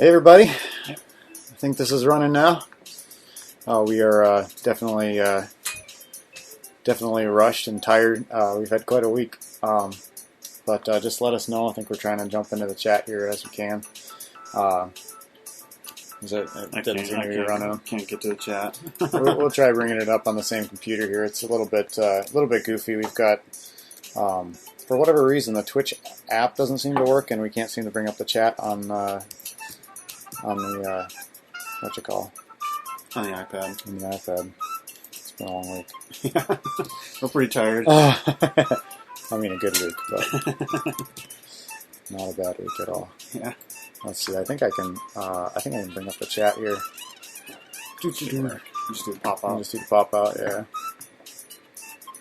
Hey everybody, I think this is running now. We are definitely rushed and tired. We've had quite a week, but just let us know. I think we're trying to jump into the chat here as we can. I can't get to the chat. we'll try bringing it up on the same computer here. It's a little bit goofy. We've got for whatever reason the Twitch app doesn't seem to work, and we can't seem to bring up the chat on the what you call on the iPad. On the iPad. It's been a long week. Yeah, we're pretty tired. I mean, a good week, but not a bad week at all. Yeah. Let's see. I think I can bring up the chat here. Just do the pop out. Just do the pop out. Yeah.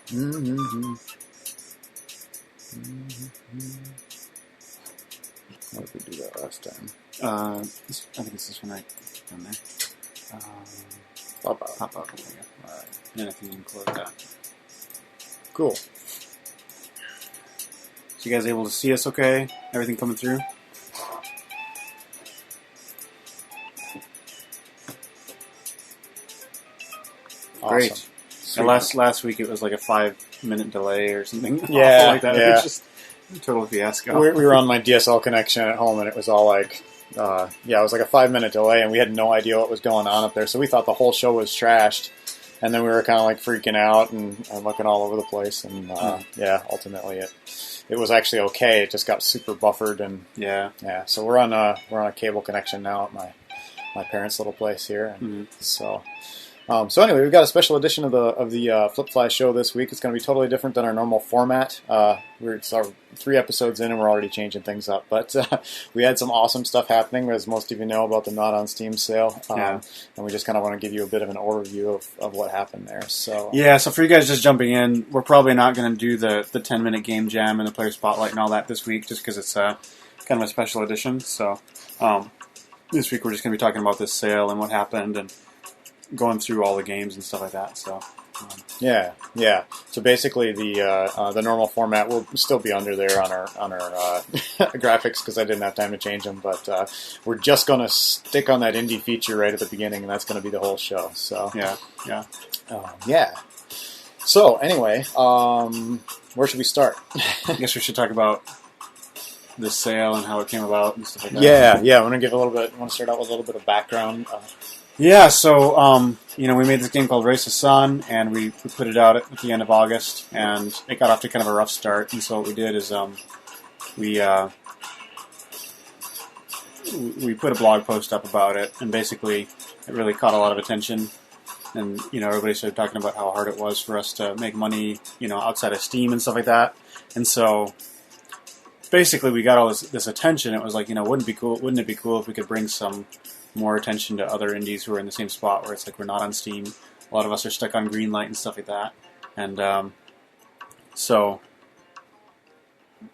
Mm-hmm. How did we do that last time? I think it's this one right down there. Pop out. Pop out. There you go. All right. Then I can close that. Cool. So you guys able to see us okay? Everything coming through? Awesome. Great. And last week it was like a 5-minute delay or something. Yeah, like that. Yeah. It was just a total fiasco. We were on my DSL connection at home, and it was all like, it was like a 5-minute delay, and we had no idea what was going on up there. So we thought the whole show was trashed, and then we were kind of like freaking out and looking all over the place. And ultimately it was actually okay. It just got super buffered, and yeah. So we're on a cable connection now at my parents' little place here, and so anyway, we've got a special edition of the Flippfly show this week. It's going to be totally different than our normal format. It's our 3 episodes in, and we're already changing things up. But we had some awesome stuff happening, as most of you know, about the Not on Steam sale. And we just kind of want to give you a bit of an overview of what happened there. So for you guys just jumping in, we're probably not going to do the 10-minute game jam and the player spotlight and all that this week, just because it's kind of a special edition. So this week we're just going to be talking about this sale and what happened and going through all the games and stuff like that. So yeah. So basically, the normal format will still be under there on our graphics because I didn't have time to change them. But we're just going to stick on that indie feature right at the beginning, and that's going to be the whole show. So yeah. So anyway, where should we start? I guess we should talk about the sale and how it came about and stuff like that. Yeah. I want to start out with a little bit of background. So, we made this game called Race of Sun, and we put it out at the end of August, and it got off to kind of a rough start, and so what we did is we put a blog post up about it, and basically it really caught a lot of attention, and, everybody started talking about how hard it was for us to make money, outside of Steam and stuff like that, and so basically we got all this attention. It was like, wouldn't it be cool if we could bring some more attention to other indies who are in the same spot where it's like we're not on Steam. A lot of us are stuck on Greenlight and stuff like that. And so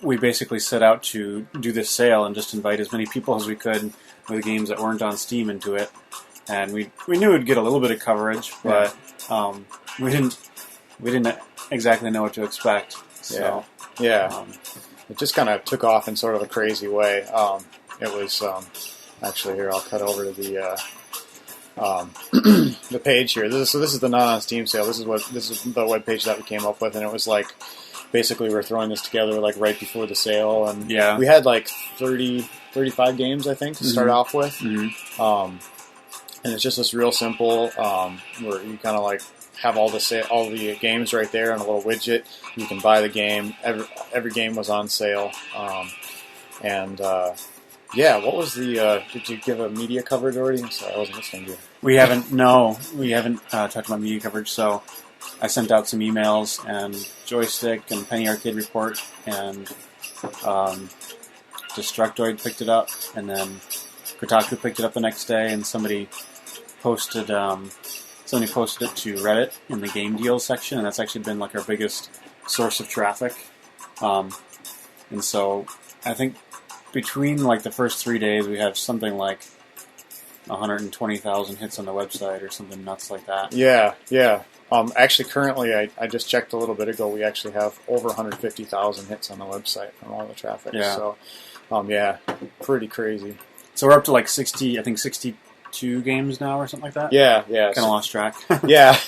we basically set out to do this sale and just invite as many people as we could with games that weren't on Steam into it. And we knew we'd get a little bit of coverage, but we didn't exactly know what to expect. So it just kind of took off in sort of a crazy way. It was. Actually, here I'll cut over to the the page here. This is the Not on Steam sale. This is the web page that we came up with, and it was like basically we're throwing this together like right before the sale, and we had like 35 games I think to start off with, and it's just this real simple where you kind of like have all the games right there on a little widget. You can buy the game. Every game was on sale, what was the? Did you give a media coverage already? Sorry, I wasn't listening to you. We haven't talked about media coverage. So I sent out some emails, and Joystick and Penny Arcade Report and Destructoid picked it up, and then Kotaku picked it up the next day, and somebody posted it to Reddit in the game deals section, and that's actually been like our biggest source of traffic. And so I think between like the first 3 days, we have something like 120,000 hits on the website or something nuts like that. Yeah. Actually, currently, I just checked a little bit ago. We actually have over 150,000 hits on the website from all the traffic. Yeah. So, pretty crazy. So we're up to like 60, I think 62 games now or something like that. Yeah. Kind of lost track. Yeah,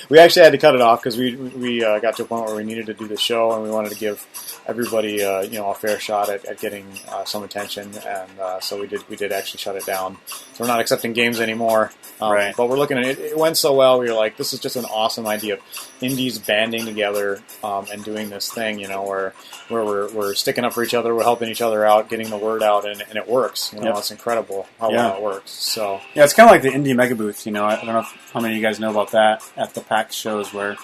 we actually had to cut it off because we got to a point where we needed to do the show and we wanted to give everybody a fair shot at getting some attention, and so we did actually shut it down. So we're not accepting games anymore. Right. But we're looking at it. It went so well. We were like, this is just an awesome idea of indies banding together and doing this thing. Where we're sticking up for each other, we're helping each other out, getting the word out, and it works. Yep. It's incredible how well it works. So yeah, it's kind of like the indie mega booth. I don't know how many of you guys know about that at the PAX shows where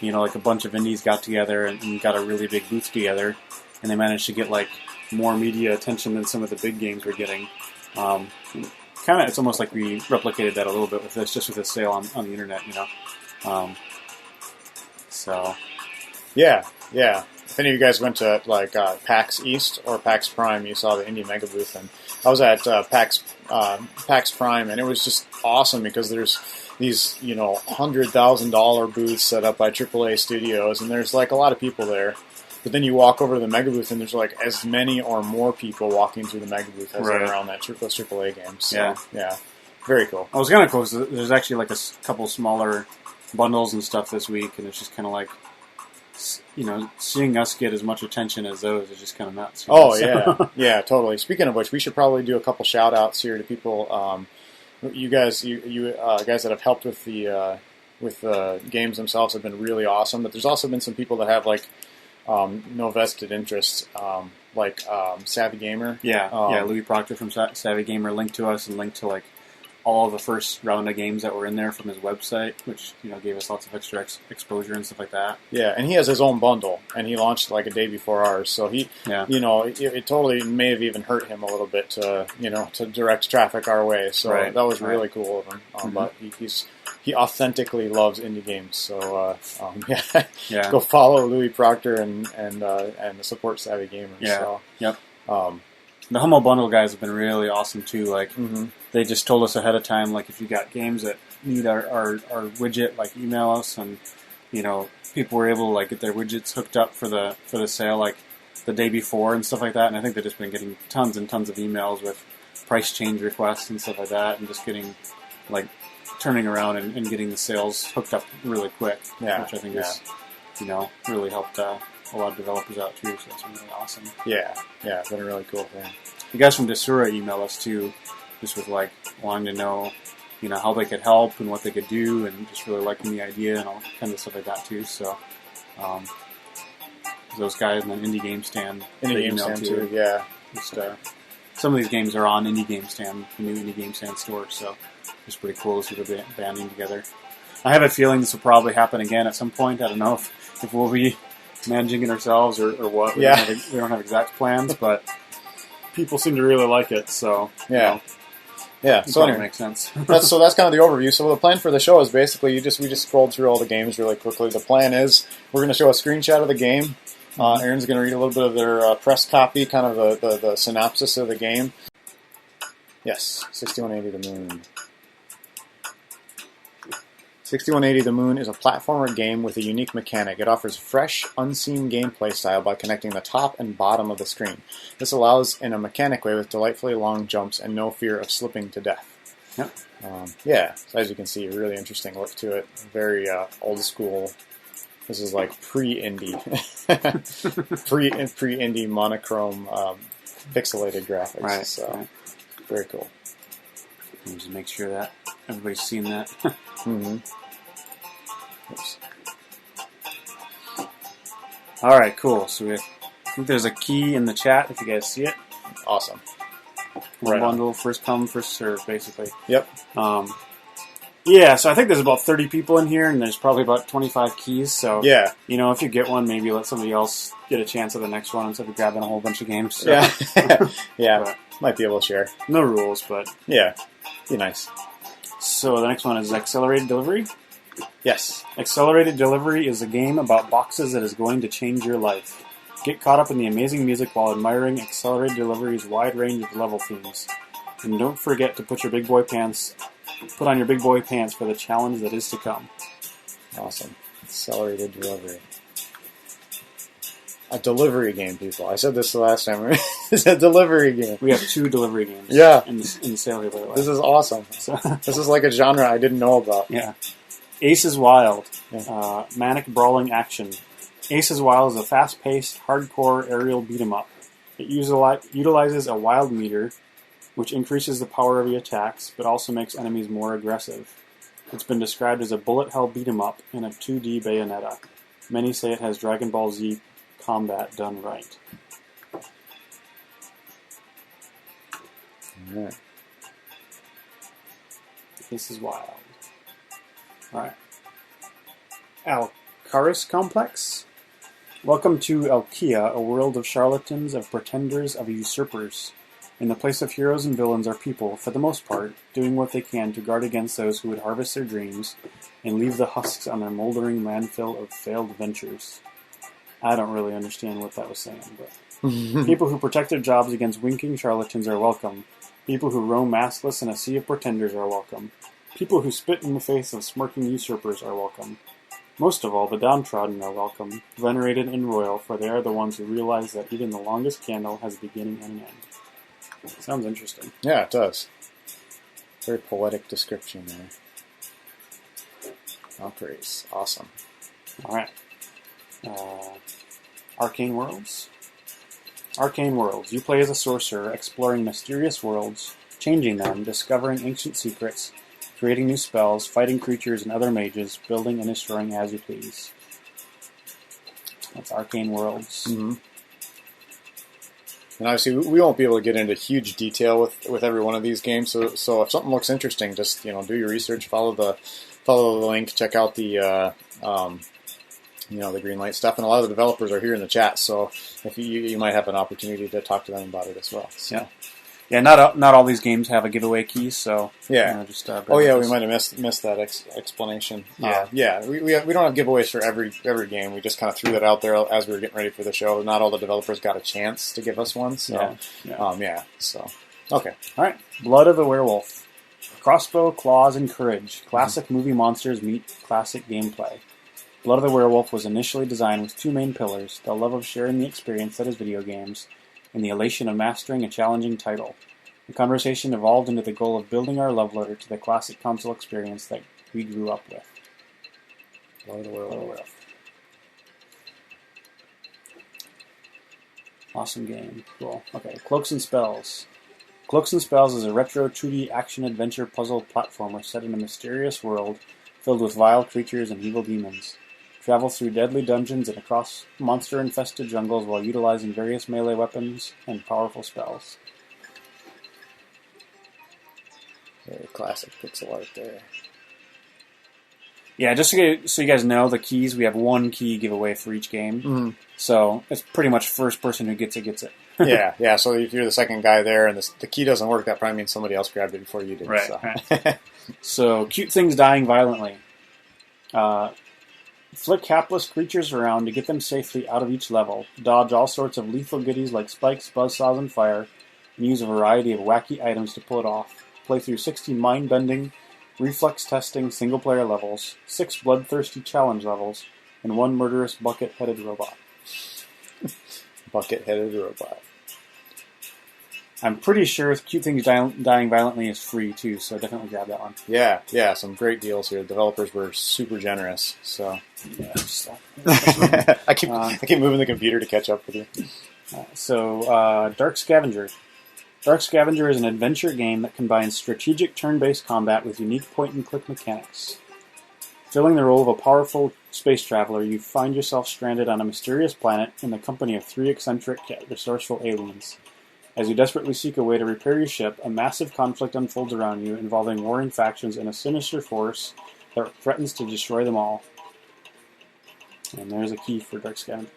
like a bunch of indies got together and got a really big booth together, and they managed to get like more media attention than some of the big games were getting. It's almost like we replicated that a little bit with this, just with this sale on the internet, So yeah. If any of you guys went to like PAX East or PAX Prime, you saw the indie mega booth, and I was at PAX Prime, and it was just awesome because there's these $100,000 booths set up by AAA studios, and there's like a lot of people there. But then you walk over to the mega booth, and there's like as many or more people walking through the mega booth as there are around those AAA games. So, yeah, very cool. I was kind of cool. There's actually like a couple smaller bundles and stuff this week, and it's just kind of like, seeing us get as much attention as those is just kind of nuts. Yeah, totally. Speaking of which, we should probably do a couple shout outs here to people. You guys that have helped with the games themselves have been really awesome. But there's also been some people that have like no vested interest, like Savvy Gamer. Louis Proctor from Savvy Gamer linked to us and linked to like all of the first round of games that were in there from his website, which gave us lots of extra exposure and stuff like that. Yeah, and he has his own bundle, and he launched like a day before ours. So he, it totally may have even hurt him a little bit to direct traffic our way. So that was really cool of him. But he authentically loves indie games. So go follow Louis Proctor and support Savvy Gamers. Yeah. So, yep. The Humble Bundle guys have been really awesome too. Like they just told us ahead of time, like if you got games that need our widget, like email us, and people were able to like get their widgets hooked up for the sale like the day before and stuff like that. And I think they've just been getting tons and tons of emails with price change requests and stuff like that, and just getting like turning around and getting the sales hooked up really quick. Yeah. Which I think is really helped a lot of developers out too, so that's been really awesome. Yeah, it's been a really cool thing. The guys from Desura emailed us too, just with like wanting to know, how they could help and what they could do, and just really liking the idea and all kinds of stuff like that too. So, those guys and then Indie Game Stand, too. Yeah, just some of these games are on Indie Game Stand, the new Indie Game Stand store. So it's pretty cool to see them banding together. I have a feeling this will probably happen again at some point. I don't know if we'll be managing it ourselves or what. We don't have exact plans, but people seem to really like it. So yeah. So anyway, makes sense. that's kind of the overview. So the plan for the show is basically we just scrolled through all the games really quickly. The plan is we're going to show a screenshot of the game. Aaron's going to read a little bit of their press copy, kind of the synopsis of the game. Yes, 6180 The Moon. 6180 The Moon is a platformer game with a unique mechanic. It offers fresh, unseen gameplay style by connecting the top and bottom of the screen. This allows in a mechanic way with delightfully long jumps and no fear of slipping to death. Yep. So as you can see, a really interesting look to it. Very old school. This is like pre-indie. pre-indie monochrome pixelated graphics. Right. So very cool. Let me just make sure that everybody's seen that. Oops. All right, cool. So I think there's a key in the chat if you guys see it. Awesome. One bundle, first come, first serve, basically. Yep. So I think there's about 30 people in here, and there's probably about 25 keys. So if you get one, maybe let somebody else get a chance at the next one instead of grabbing a whole bunch of games. So. Yeah. Might be able to share. No rules, but be nice. So the next one is Accelerated Delivery. Yes. Accelerated Delivery is a game about boxes that is going to change your life. Get caught up in the amazing music while admiring Accelerated Delivery's wide range of level themes. And don't forget to put on your big boy pants for the challenge that is to come. Awesome. Accelerated Delivery. A delivery game, people. I said this the last time. It's a delivery game. We have 2 delivery games. Yeah. In the sale here, by the way. This is awesome. So, this is like a genre I didn't know about. yeah. Ace is Wild. Yeah. Manic brawling action. Ace is Wild is a fast-paced, hardcore aerial beat-em-up. It utilizes a wild meter, which increases the power of your attacks, but also makes enemies more aggressive. It's been described as a bullet hell beat-em-up in a 2D Bayonetta. Many say it has Dragon Ball Z combat done right. Yeah. This is wild. Alright. Alcaris Complex. Welcome to Alkia, a world of charlatans, of pretenders, of usurpers. In the place of heroes and villains are people, for the most part, doing what they can to guard against those who would harvest their dreams and leave the husks on their moldering landfill of failed ventures. I don't really understand what that was saying, but people who protect their jobs against winking charlatans are welcome. People who roam maskless in a sea of pretenders are welcome. People who spit in the face of smirking usurpers are welcome. Most of all, the downtrodden are welcome, venerated and royal, for they are the ones who realize that even the longest candle has a beginning and an end. Sounds interesting. Yeah, it does. Very poetic description there. Valkyries. Awesome. Alright. Arcane Worlds. Arcane Worlds. You play as a sorcerer, exploring mysterious worlds, changing them, discovering ancient secrets, creating new spells, fighting creatures and other mages, building and destroying as you please. That's Arcane Worlds. Mm-hmm. And obviously, we won't be able to get into huge detail with every one of these games. So if something looks interesting, just do your research, follow the link, check out the the green light stuff. And a lot of the developers are here in the chat, so if you might have an opportunity to talk to them about it as well. So. Yeah. Not all these games have a giveaway key, so yeah. We might have missed that explanation. Yeah, We don't have giveaways for every game. We just kind of threw that out there as we were getting ready for the show. Not all the developers got a chance to give us one. So So okay, all right. Blood of the Werewolf. Crossbow, claws, and courage. Classic movie monsters meet classic gameplay. Blood of the Werewolf was initially designed with 2 main pillars: the love of sharing the experience that is video games, and the elation of mastering a challenging title. The conversation evolved into the goal of building our love letter to the classic console experience that we grew up with. Blood of the Werewolf. Awesome game. Cool. Okay, Cloaks and Spells. Cloaks and Spells is a retro 2D action-adventure puzzle platformer set in a mysterious world filled with vile creatures and evil demons. Travel through deadly dungeons and across monster-infested jungles while utilizing various melee weapons and powerful spells. Very classic pixel art there. Yeah, just so you guys know, the keys, we have 1 key giveaway for each game. Mm-hmm. So it's pretty much first person who gets it, gets it. yeah. So if you're the second guy there and the key doesn't work, that probably means somebody else grabbed it before you did. Right. So, right. So cute things dying violently. Flick hapless creatures around to get them safely out of each level. Dodge all sorts of lethal goodies like spikes, buzzsaws, and fire, and use a variety of wacky items to pull it off. Play through 60 mind-bending, reflex-testing single-player levels, 6 bloodthirsty challenge levels, and 1 murderous bucket-headed robot. Bucket-headed robot. I'm pretty sure Cute Things Dying Violently is free, too, so definitely grab that one. Yeah, some great deals here. The developers were super generous, so... Yeah, I keep moving the computer to catch up with you. Dark Scavenger. Dark Scavenger is an adventure game that combines strategic turn-based combat with unique point-and-click mechanics. Filling the role of a powerful space traveler, you find yourself stranded on a mysterious planet in the company of 3 eccentric yet resourceful aliens. As you desperately seek a way to repair your ship, a massive conflict unfolds around you involving warring factions and a sinister force that threatens to destroy them all. And there's a key for Dark Scavenger.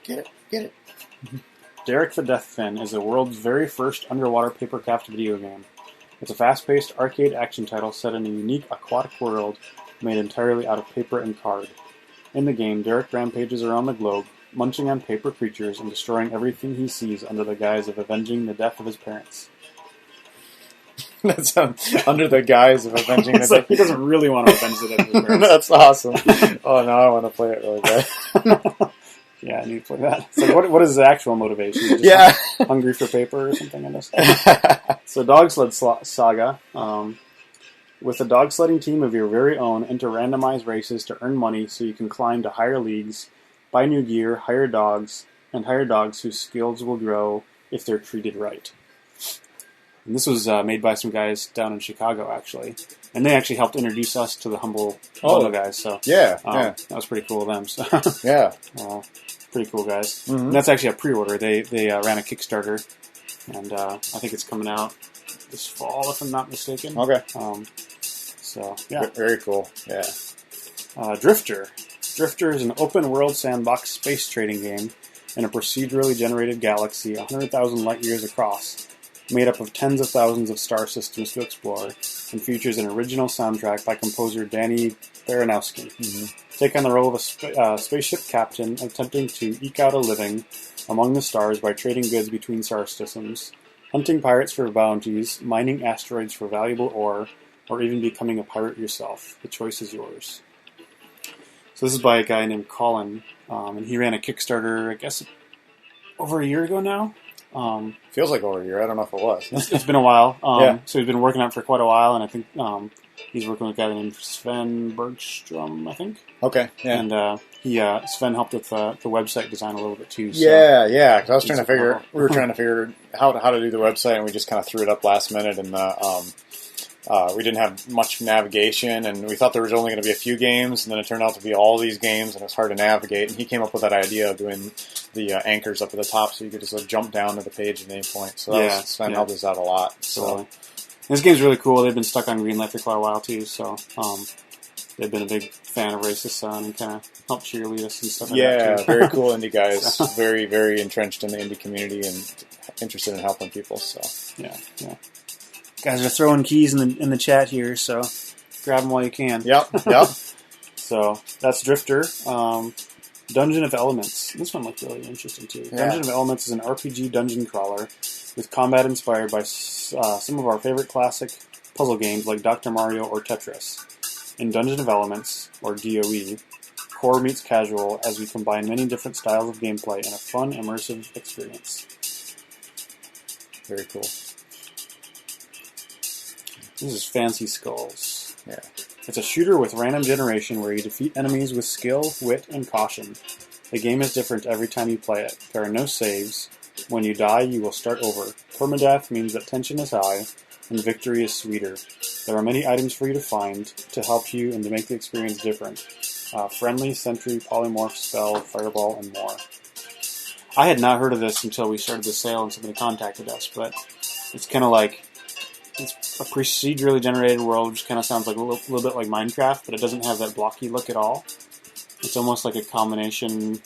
Get it. Derek the Deathfin is the world's very first underwater paper-craft video game. It's a fast-paced arcade action title set in a unique aquatic world made entirely out of paper and card. In the game, Derek rampages around the globe, munching on paper creatures and destroying everything he sees under the guise of avenging the death of his parents. That sounds under the guise of avenging the death. He doesn't really want to avenge the death of his parents. That's awesome. Oh, now I want to play it really bad. Yeah, I need to play that. So what is the actual motivation? Just Yeah. hungry for paper or something in this? So Dog Sled Saga. With a dog sledding team of your very own, enter randomized races to earn money so you can climb to higher leagues, buy new gear, hire dogs whose skills will grow if they're treated right. And this was made by some guys down in Chicago, actually. And they actually helped introduce us to the Humble guys. So Yeah. that was pretty cool of them. So Yeah. pretty cool guys. Mm-hmm. And that's actually a pre-order. They ran a Kickstarter, and I think it's coming out this fall, if I'm not mistaken. Okay. So, yeah. Very cool. Yeah. Drifter. Drifter is an open-world sandbox space trading game in a procedurally generated galaxy 100,000 light-years across, made up of tens of thousands of star systems to explore, and features an original soundtrack by composer Danny Baranowski. Mm-hmm. Take on the role of a spaceship captain attempting to eke out a living among the stars by trading goods between star systems, hunting pirates for bounties, mining asteroids for valuable ore, or even becoming a pirate yourself. The choice is yours. So this is by a guy named Colin, and he ran a Kickstarter, I guess, over a year ago now. Feels like over a year. I don't know if it was. It's been a while. Yeah. So he's been working on it for quite a while, and I think he's working with a guy named Sven Bergstrom, I think. Okay. Yeah. And Sven helped with the website design a little bit too. So Yeah. Because I was trying to figure. We were trying to figure how to do the website, and we just kind of threw it up last minute, and we didn't have much navigation, and we thought there was only going to be a few games, and then it turned out to be all these games, and it was hard to navigate. And he came up with that idea of doing the anchors up at the top, so you could just jump down to the page at any point. So Sven helped us out a lot. So this game's really cool. They've been stuck on Greenlight for quite a while too, so they've been a big fan of Racist Sun and kind of helped cheerlead us and stuff like that. Yeah, very cool indie guys. Very, very entrenched in the indie community and interested in helping people. So yeah. Guys are throwing keys in the chat here, so grab them while you can. Yep. So that's Drifter. Dungeon of Elements. This one looked really interesting too. Yeah. Dungeon of Elements is an RPG dungeon crawler with combat inspired by some of our favorite classic puzzle games like Dr. Mario or Tetris. In Dungeon of Elements, or DOE, core meets casual as we combine many different styles of gameplay in a fun, immersive experience. Very cool. This is Fancy Skulls. Yeah. It's a shooter with random generation where you defeat enemies with skill, wit, and caution. The game is different every time you play it. There are no saves. When you die, you will start over. Permadeath means that tension is high, and victory is sweeter. There are many items for you to find to help you and to make the experience different. Friendly, Sentry, Polymorph, Spell, Fireball, and more. I had not heard of this until we started the sale and somebody contacted us, but it's kind of like it's a procedurally generated world, which kind of sounds like a little bit like Minecraft, but it doesn't have that blocky look at all. It's almost like a combination,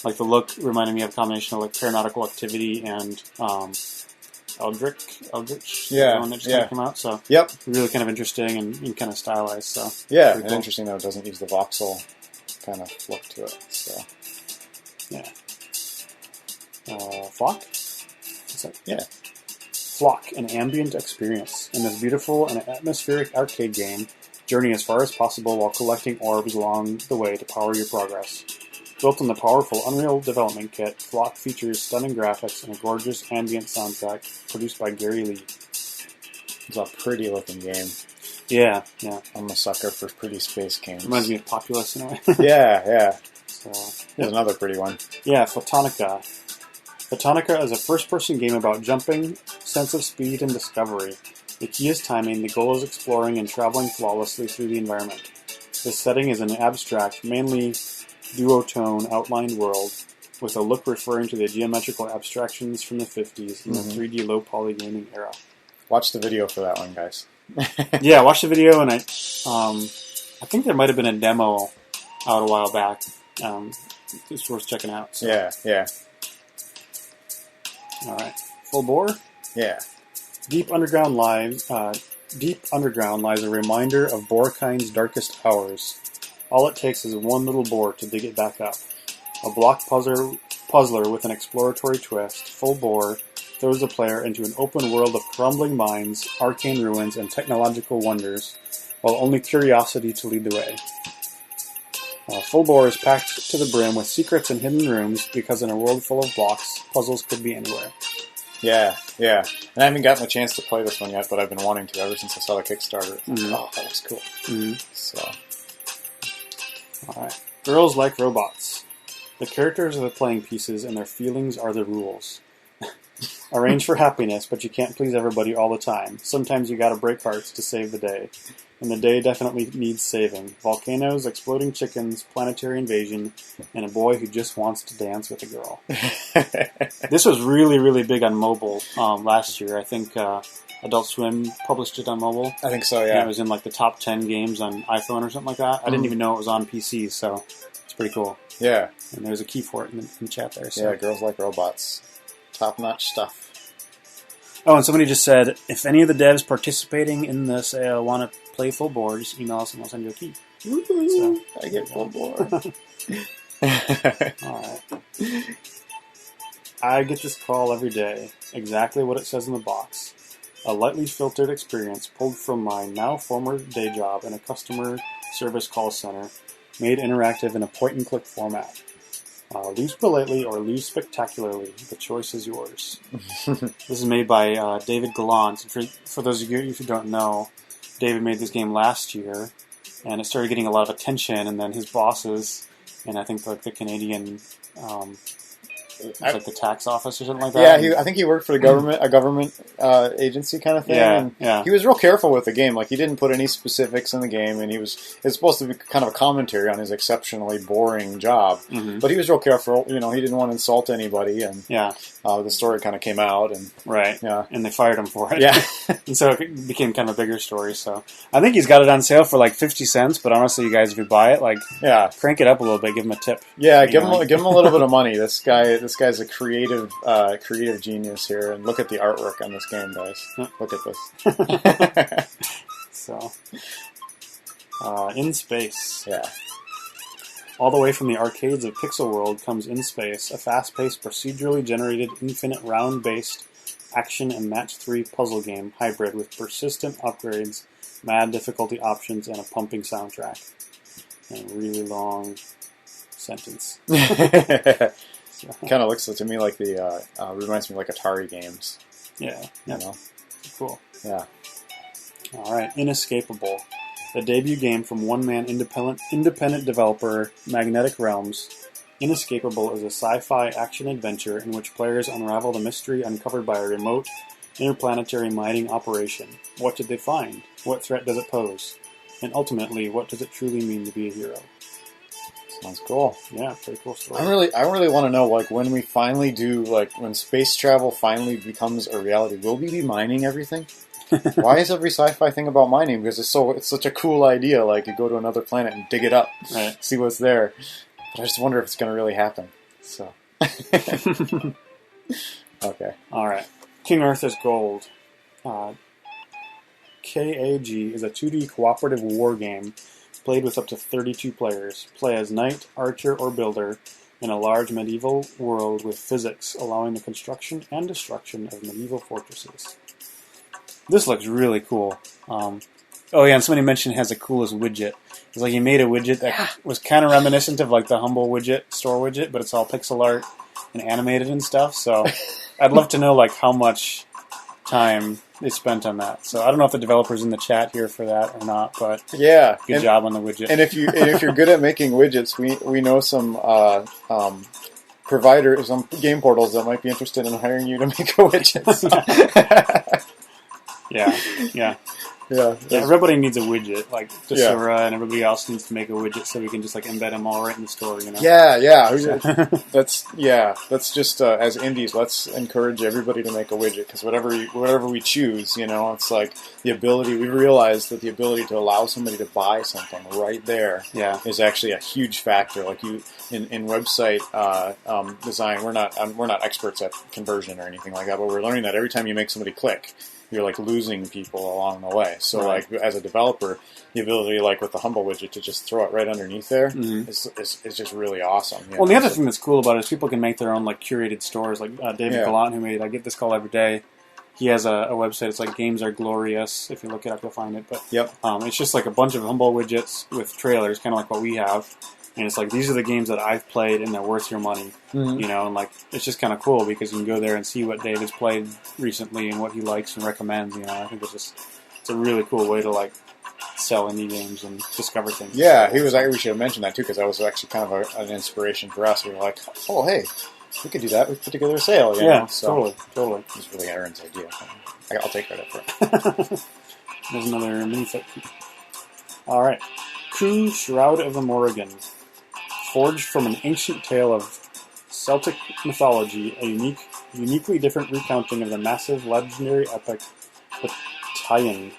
like the look reminded me of a combination of like Paranautical Activity and Eldritch, the one that just kind of came out. So really kind of interesting and kind of stylized. So yeah, cool. and interesting though it doesn't use the voxel kind of look to it. So yeah, Flock. What's that? Yeah. Flock, an ambient experience. In this beautiful and atmospheric arcade game, journey as far as possible while collecting orbs along the way to power your progress. Built on the powerful Unreal Development Kit, Flock features stunning graphics and a gorgeous ambient soundtrack produced by Gary Lee. It's a pretty looking game. Yeah. I'm a sucker for pretty space games. Reminds me of Populous in a way. Yeah. So, There's another pretty one. Yeah, Photonica. Photonica is a first-person game about jumping, sense of speed, and discovery. The key is timing, the goal is exploring and traveling flawlessly through the environment. This setting is an abstract, mainly duotone outlined world, with a look referring to the geometrical abstractions from the 50s in the 3D low-poly gaming era. Watch the video for that one, guys. Yeah, watch the video, and I think there might have been a demo out a while back. It's worth checking out. So. Yeah. All right, full bore. Yeah. Deep underground lies a reminder of Borekind's darkest hours. All it takes is one little bore to dig it back up. A block puzzler with an exploratory twist, Full Bore throws the player into an open world of crumbling mines, arcane ruins, and technological wonders, while only curiosity to lead the way. Full Bore is packed to the brim with secrets and hidden rooms because in a world full of blocks, puzzles could be anywhere. Yeah. And I haven't gotten a chance to play this one yet, but I've been wanting to ever since I saw the Kickstarter. Oh, that looks cool. So, all right. Girls like robots. The characters are the playing pieces, and their feelings are the rules. Arrange for happiness, but you can't please everybody all the time. Sometimes you gotta break hearts to save the day. And the day definitely needs saving. Volcanoes, exploding chickens, planetary invasion, and a boy who just wants to dance with a girl. This was really, really big on mobile last year. I think Adult Swim published it on mobile. I think so, And yeah. it was in like the top 10 games on iPhone or something like that. I didn't even know it was on PC, so it's pretty cool. Yeah. And there's a key for it in the chat there. So. Yeah, Girls Like Robots. Top-notch stuff. Oh, and somebody just said, if any of the devs participating in the sale want to play Full Bore, just email us and we'll send you a key. So, I get Full Bore. Alright. I get this call every day. Exactly what it says in the box. A lightly filtered experience pulled from my now former day job in a customer service call center, made interactive in a point-and-click format. Lose politely or lose spectacularly. The choice is yours. This is made by David Gallant. For those of you who don't know, David made this game last year, and it started getting a lot of attention, and then his bosses, and I think like the Canadian, like the tax office or something like that. Yeah, I think he worked for a government agency kind of thing. Yeah, and yeah. He was real careful with the game. Like, he didn't put any specifics in the game, and it's supposed to be kind of a commentary on his exceptionally boring job. But he was real careful. You know, he didn't want to insult anybody, and the story kind of came out, and and they fired him for it. Yeah, and so it became kind of a bigger story. So I think he's got it on sale for like 50 cents. But honestly, you guys, if you buy it, like, crank it up a little bit, give him a tip. Yeah, give him a little bit of money. This guy's a creative genius here, and look at the artwork on this game, guys. Look at this. So, In Space. Yeah. All the way from the arcades of Pixel World comes In Space, a fast-paced, procedurally generated, infinite round-based action and match-3 puzzle game hybrid with persistent upgrades, mad difficulty options, and a pumping soundtrack. And a really long sentence. Kind of looks to me like reminds me of like Atari games. Yeah. You know? Cool. Yeah. All right, Inescapable. The debut game from one-man independent developer Magnetic Realms. Inescapable is a sci-fi action-adventure in which players unravel the mystery uncovered by a remote, interplanetary mining operation. What did they find? What threat does it pose? And ultimately, what does it truly mean to be a hero? Sounds cool. Yeah, pretty cool story. I really want to know, like, when we finally do, like, when space travel finally becomes a reality, will we be mining everything? Why is every sci-fi thing about mining? Because it's such a cool idea. Like, you go to another planet and dig it up, see what's there. But I just wonder if it's going to really happen. So, okay. All right. King Arthur's Gold. KAG is a 2D cooperative war game played with up to 32 players. Play as knight, archer, or builder in a large medieval world with physics allowing the construction and destruction of medieval fortresses. This looks really cool. And somebody mentioned it has the coolest widget. It's like he made a widget that was kind of reminiscent of like the Humble widget, store widget, but it's all pixel art and animated and stuff. So I'd love to know like how much time they spent on that. So I don't know if the developer's in the chat here for that or not, but good job on the widget. And if you're good at making widgets, we know some providers, some game portals that might be interested in hiring you to make a widget. Yeah. Everybody needs a widget, like Desura and everybody else needs to make a widget so we can just like embed them all right in the store, you know? That's just as indies, let's encourage everybody to make a widget, because whatever we choose, you know, it's like we realize that the ability to allow somebody to buy something right there is actually a huge factor. Like in website design, we're not experts at conversion or anything like that, but we're learning that every time you make somebody click, you're like losing people along the way. So like as a developer, the ability like with the Humble widget to just throw it right underneath there is just really awesome. Well, the other thing that's cool about it is people can make their own like curated stores. Like David Gallant, who made I Get This Call Every Day, he has a website. It's like Games Are Glorious. If you look it up, you'll find it. But it's just like a bunch of Humble widgets with trailers, kind of like what we have. And it's like, these are the games that I've played and they're worth your money. Mhm. You know, and like, it's just kind of cool because you can go there and see what David's played recently and what he likes and recommends. You know, I think it's a really cool way to like sell indie games and discover things. Yeah, we should have mentioned that too, because that was actually kind of an inspiration for us. We were like, oh, hey, we could do that. We put together a sale. You know? So totally. it was really Aaron's idea. I'll take credit for it. There's another mini flip. All right. Ku, Shroud of the Morrigan. Forged from an ancient tale of Celtic mythology, a uniquely different recounting of the massive legendary epic Battalion,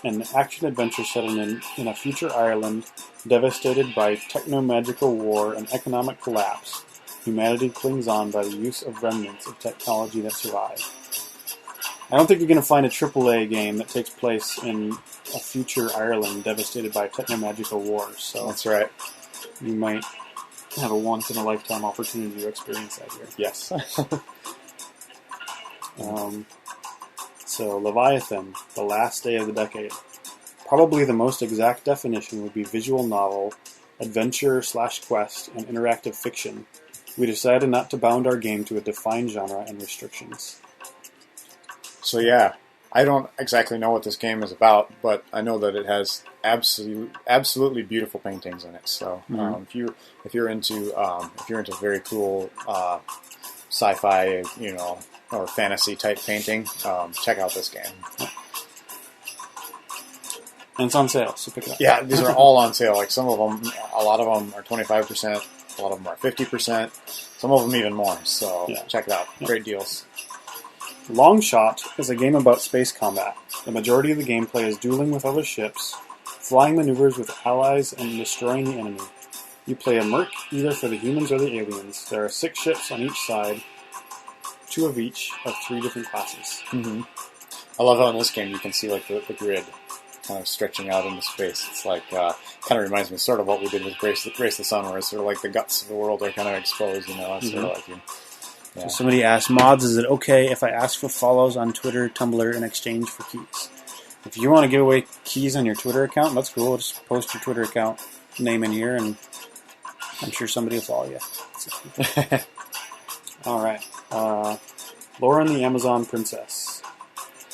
an action-adventure set in a future Ireland devastated by techno-magical war and economic collapse. Humanity clings on by the use of remnants of technology that survive. I don't think you're going to find a AAA game that takes place in a future Ireland devastated by techno-magical wars. So That's right. you might have a once-in-a-lifetime opportunity to experience that here. Yes. So, Leviathan, The Last Day of the Decade. Probably the most exact definition would be visual novel, adventure/quest, and interactive fiction. We decided not to bound our game to a defined genre and restrictions. So yeah, I don't exactly know what this game is about, but I know that it has absolutely beautiful paintings in it. So if you're into very cool sci-fi, or fantasy type painting, check out this game. And it's on sale, so pick it up. Yeah, these are all on sale. Like a lot of them are 25%, a lot of them are 50%, some of them even more. So check it out. Great deals. Longshot is a game about space combat. The majority of the gameplay is dueling with other ships, flying maneuvers with allies, and destroying the enemy. You play a merc either for the humans or the aliens. There are 6 ships on each side, 2 of each of 3 different classes. Mm-hmm. I love how in this game you can see like the grid kind of stretching out into space. It's like kind of reminds me sort of what we did with Grace the Sun, where it's sort of like the guts of the world are kind of exposed. It's sort of like So somebody asked, mods, is it okay if I ask for follows on Twitter, Tumblr in exchange for keys? If you want to give away keys on your Twitter account, that's cool. Just post your Twitter account name in here, and I'm sure somebody will follow you. All right. Lauren the Amazon Princess.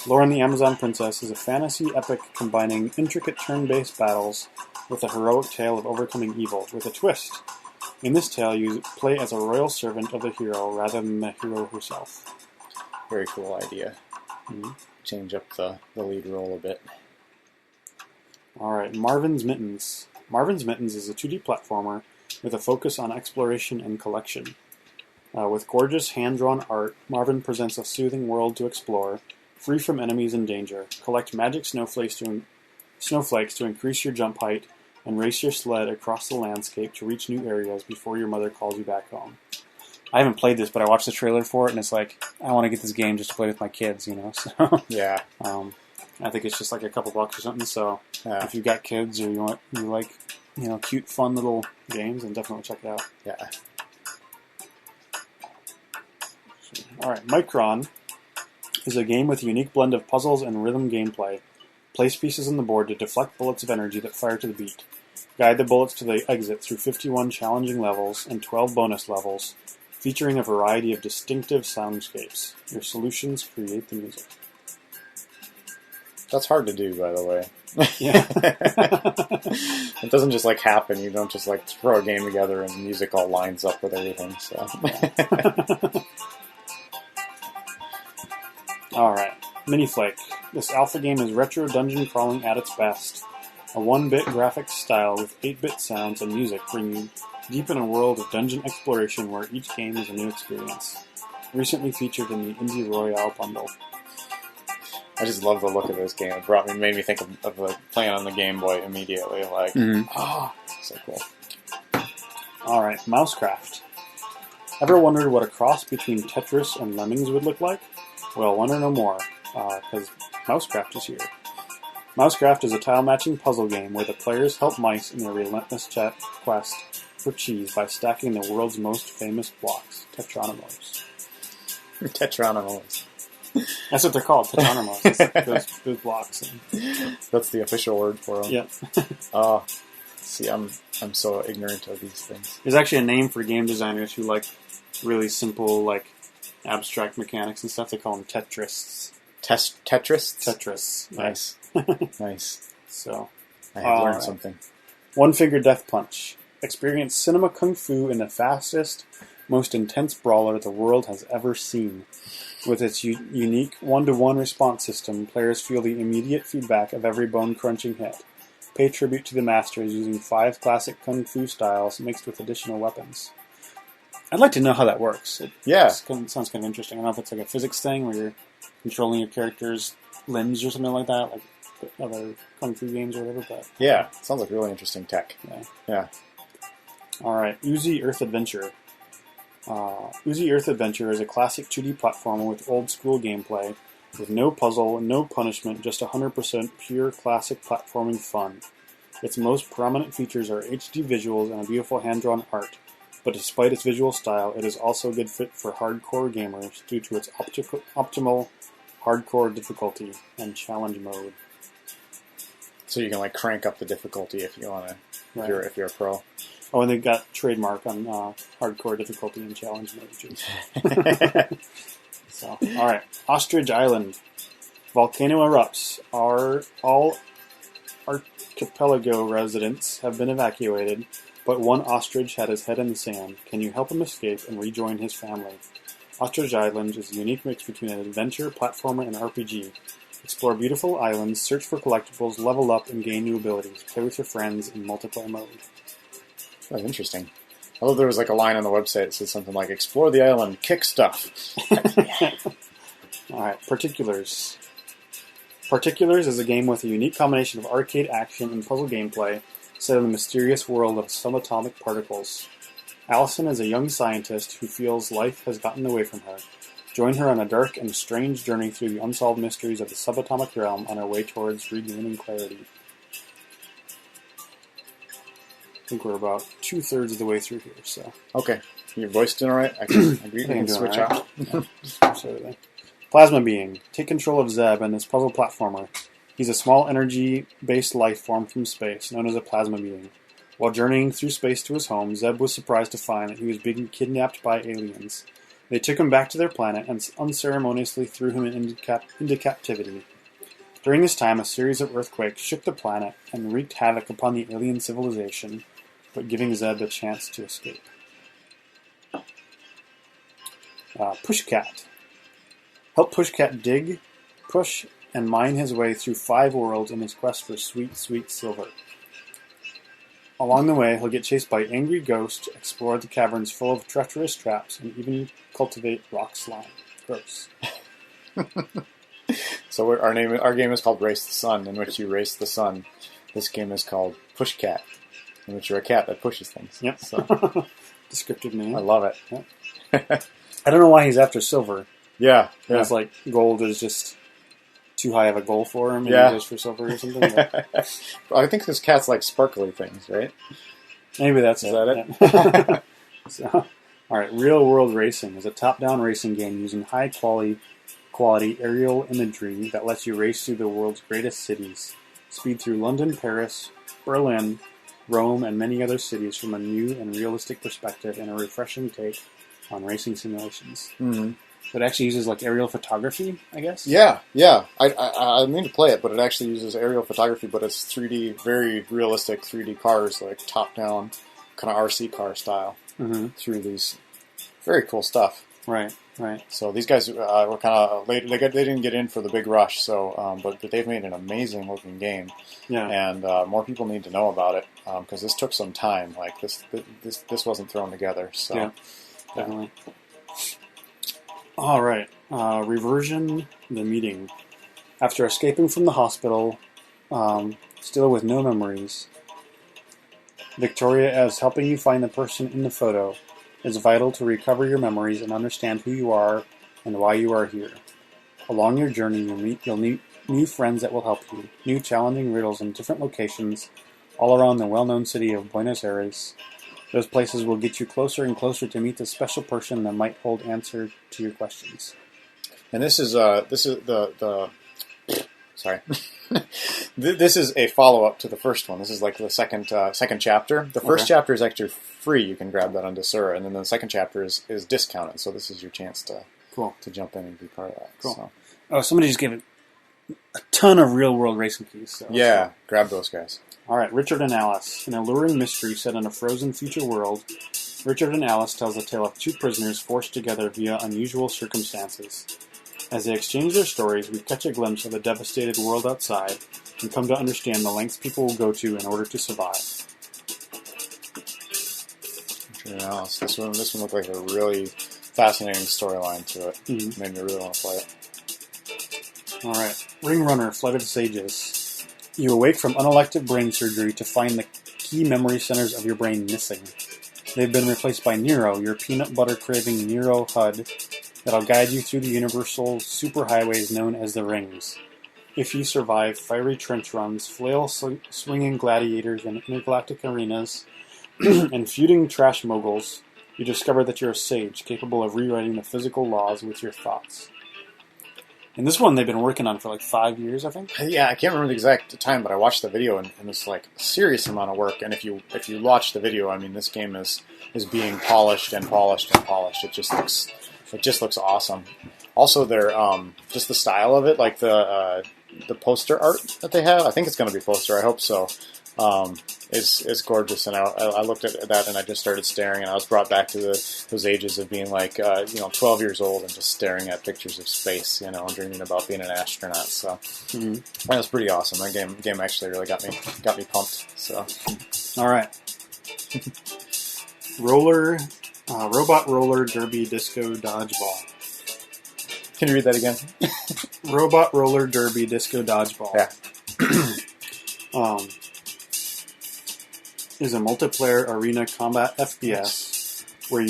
Lauren the Amazon Princess is a fantasy epic combining intricate turn-based battles with a heroic tale of overcoming evil, with a twist. In this tale, you play as a royal servant of the hero rather than the hero herself. Very cool idea. Mm-hmm. Change up the lead role a bit. Alright, Marvin's Mittens. Marvin's Mittens is a 2D platformer with a focus on exploration and collection. With gorgeous hand-drawn art, Marvin presents a soothing world to explore, free from enemies and danger. Collect magic snowflakes to increase your jump height, and race your sled across the landscape to reach new areas before your mother calls you back home. I haven't played this, but I watched the trailer for it, and it's like, I want to get this game just to play with my kids, So yeah, I think it's just like a couple bucks or something. So if you've got kids or you like, cute, fun little games, then definitely check it out. Yeah. All right, Micron is a game with a unique blend of puzzles and rhythm gameplay. Place pieces on the board to deflect bullets of energy that fire to the beat. Guide the bullets to the exit through 51 challenging levels and 12 bonus levels, featuring a variety of distinctive soundscapes. Your solutions create the music. That's hard to do, by the way. Yeah. It doesn't just happen. You don't just throw a game together and music all lines up with everything. So. All right. Miniflake. This alpha game is retro dungeon crawling at its best. A 1-bit graphics style with 8-bit sounds and music bring you deep in a world of dungeon exploration where each game is a new experience. Recently featured in the Indie Royale bundle. I just love the look of this game. It made me think of playing on the Game Boy immediately. So cool. All right, Mousecraft. Ever wondered what a cross between Tetris and Lemmings would look like? Well, wonder no more, because Mousecraft is here. Mousecraft is a tile-matching puzzle game where the players help mice in their relentless quest for cheese by stacking the world's most famous blocks, Tetronimos. Tetronimos. That's what they're called, Tetronimos. those blocks. That's the official word for them. Yeah. See, I'm I'm so ignorant of these things. There's actually a name for game designers who like really simple, like abstract mechanics and stuff. They call them Tetrists. Tetris? Tetris. Nice. Nice. So, I have learned something. One-Finger Death Punch. Experience cinema kung fu in the fastest, most intense brawler the world has ever seen. With its unique one-to-one response system, players feel the immediate feedback of every bone-crunching hit. Pay tribute to the masters using 5 classic kung fu styles mixed with additional weapons. I'd like to know how that works. It sounds kind of interesting. I don't know if it's like a physics thing where you're controlling your character's limbs or something like that, like other kung fu games or whatever. But yeah, sounds like really interesting tech. Yeah. All right, Uzi Earth Adventure. Uzi Earth Adventure is a classic 2D platformer with old-school gameplay, with no puzzle, no punishment, just 100% pure classic platforming fun. Its most prominent features are HD visuals and a beautiful hand-drawn art, but despite its visual style, it is also a good fit for hardcore gamers due to its optimal hardcore difficulty and challenge mode. So you can like crank up the difficulty if you want to, if you're a pro. Oh, and they've got trademark on hardcore difficulty and challenge mode too. So, all right, Ostrich Island. Volcano erupts. All archipelago residents have been evacuated, but one ostrich had his head in the sand. Can you help him escape and rejoin his family? Ostrich Island is a unique mix between an adventure, platformer, and RPG. Explore beautiful islands, search for collectibles, level up, and gain new abilities. Play with your friends in multiplayer mode. That's interesting. I love there was like a line on the website that said something like, explore the island, kick stuff. Alright, Particulars. Particulars is a game with a unique combination of arcade action and puzzle gameplay set in the mysterious world of subatomic particles. Allison is a young scientist who feels life has gotten away from her. Join her on a dark and strange journey through the unsolved mysteries of the subatomic realm on her way towards regaining clarity. I think we're about 2/3 of the way through here, so. Okay. Your voice doing alright? I can switch off. Absolutely. Plasma Being. Take control of Zeb in this puzzle platformer. He's a small energy-based life form from space, known as a plasma being. While journeying through space to his home, Zeb was surprised to find that he was being kidnapped by aliens. They took him back to their planet and unceremoniously threw him into captivity. During this time, a series of earthquakes shook the planet and wreaked havoc upon the alien civilization, but giving Zeb a chance to escape. Pushcat. Help Pushcat dig, push, and mine his way through 5 worlds in his quest for sweet, sweet silver. Along the way, he'll get chased by angry ghosts, explore the caverns full of treacherous traps, and even cultivate rock slime. Gross. So our game is called Race the Sun, in which you race the sun. This game is called Pushcat, in which you're a cat that pushes things. Yep. So. Descriptive name. I love it. Yep. I don't know why he's after silver. Yeah. It's like gold is just too high of a goal for him, and he goes for silver or something. I think this cat's like sparkly things, right? Maybe that's Is that it? Yeah. So, all right, Real World Racing is a top-down racing game using high-quality aerial imagery that lets you race through the world's greatest cities. Speed through London, Paris, Berlin, Rome, and many other cities from a new and realistic perspective and a refreshing take on racing simulations. Mm-hmm. So it actually uses like aerial photography, I guess? Yeah. I mean to play it, but it actually uses aerial photography, but it's 3D, very realistic 3D cars, like top-down, kind of RC car style, through these very cool stuff. Right. So these guys were kind of late. They didn't get in for the big rush. So, but they've made an amazing looking game. Yeah. And more people need to know about it because this took some time. Like this wasn't thrown together. So, yeah, definitely. All right. Reversion the meeting. After escaping from the hospital, still with no memories, Victoria is helping you find the person in the photo. It's vital to recover your memories and understand who you are and why you are here. Along your journey, you'll meet new friends that will help you, new challenging riddles in different locations all around the well-known city of Buenos Aires. Those places will get you closer and closer to meet the special person that might hold answer to your questions. And this is the sorry. This is a follow-up to the first one. This is like the second chapter. The first chapter is actually free. You can grab that on Desura. And then the second chapter is discounted. So this is your chance to jump in and be part of that. Cool. So. Oh, somebody just gave it a ton of real-world racing keys. So yeah, grab those guys. All right, Richard and Alice. An alluring mystery set in a frozen future world, Richard and Alice tells the tale of two prisoners forced together via unusual circumstances. As they exchange their stories, we catch a glimpse of the devastated world outside and come to understand the lengths people will go to in order to survive. Richard and Alice. This one looked like a really fascinating storyline to it. Mm-hmm. Made me really want to play it. All right, Ring Runner, Flight of the Sages. You awake from unelective brain surgery to find the key memory centers of your brain missing. They've been replaced by Nero, your peanut butter craving Nero HUD that'll guide you through the universal superhighways known as the Rings. If you survive fiery trench runs, flail-swinging gladiators in intergalactic arenas, and feuding trash moguls, you discover that you're a sage capable of rewriting the physical laws with your thoughts. And this one they've been working on for like 5 years, I think. Yeah, I can't remember the exact time, but I watched the video and it's like a serious amount of work. And if you watch the video, I mean, this game is being polished and polished and polished. It just looks awesome. Also, they're just the style of it, like the poster art that they have. I think it's going to be poster. I hope so. Is gorgeous, and I looked at that and I just started staring, and I was brought back to those ages of being like 12 years old and just staring at pictures of space, and dreaming about being an astronaut. So that was pretty awesome. That game actually really got me pumped. So all right, robot roller derby disco dodgeball. Can you read that again? Robot roller derby disco dodgeball. Yeah. Is a multiplayer arena combat FPS where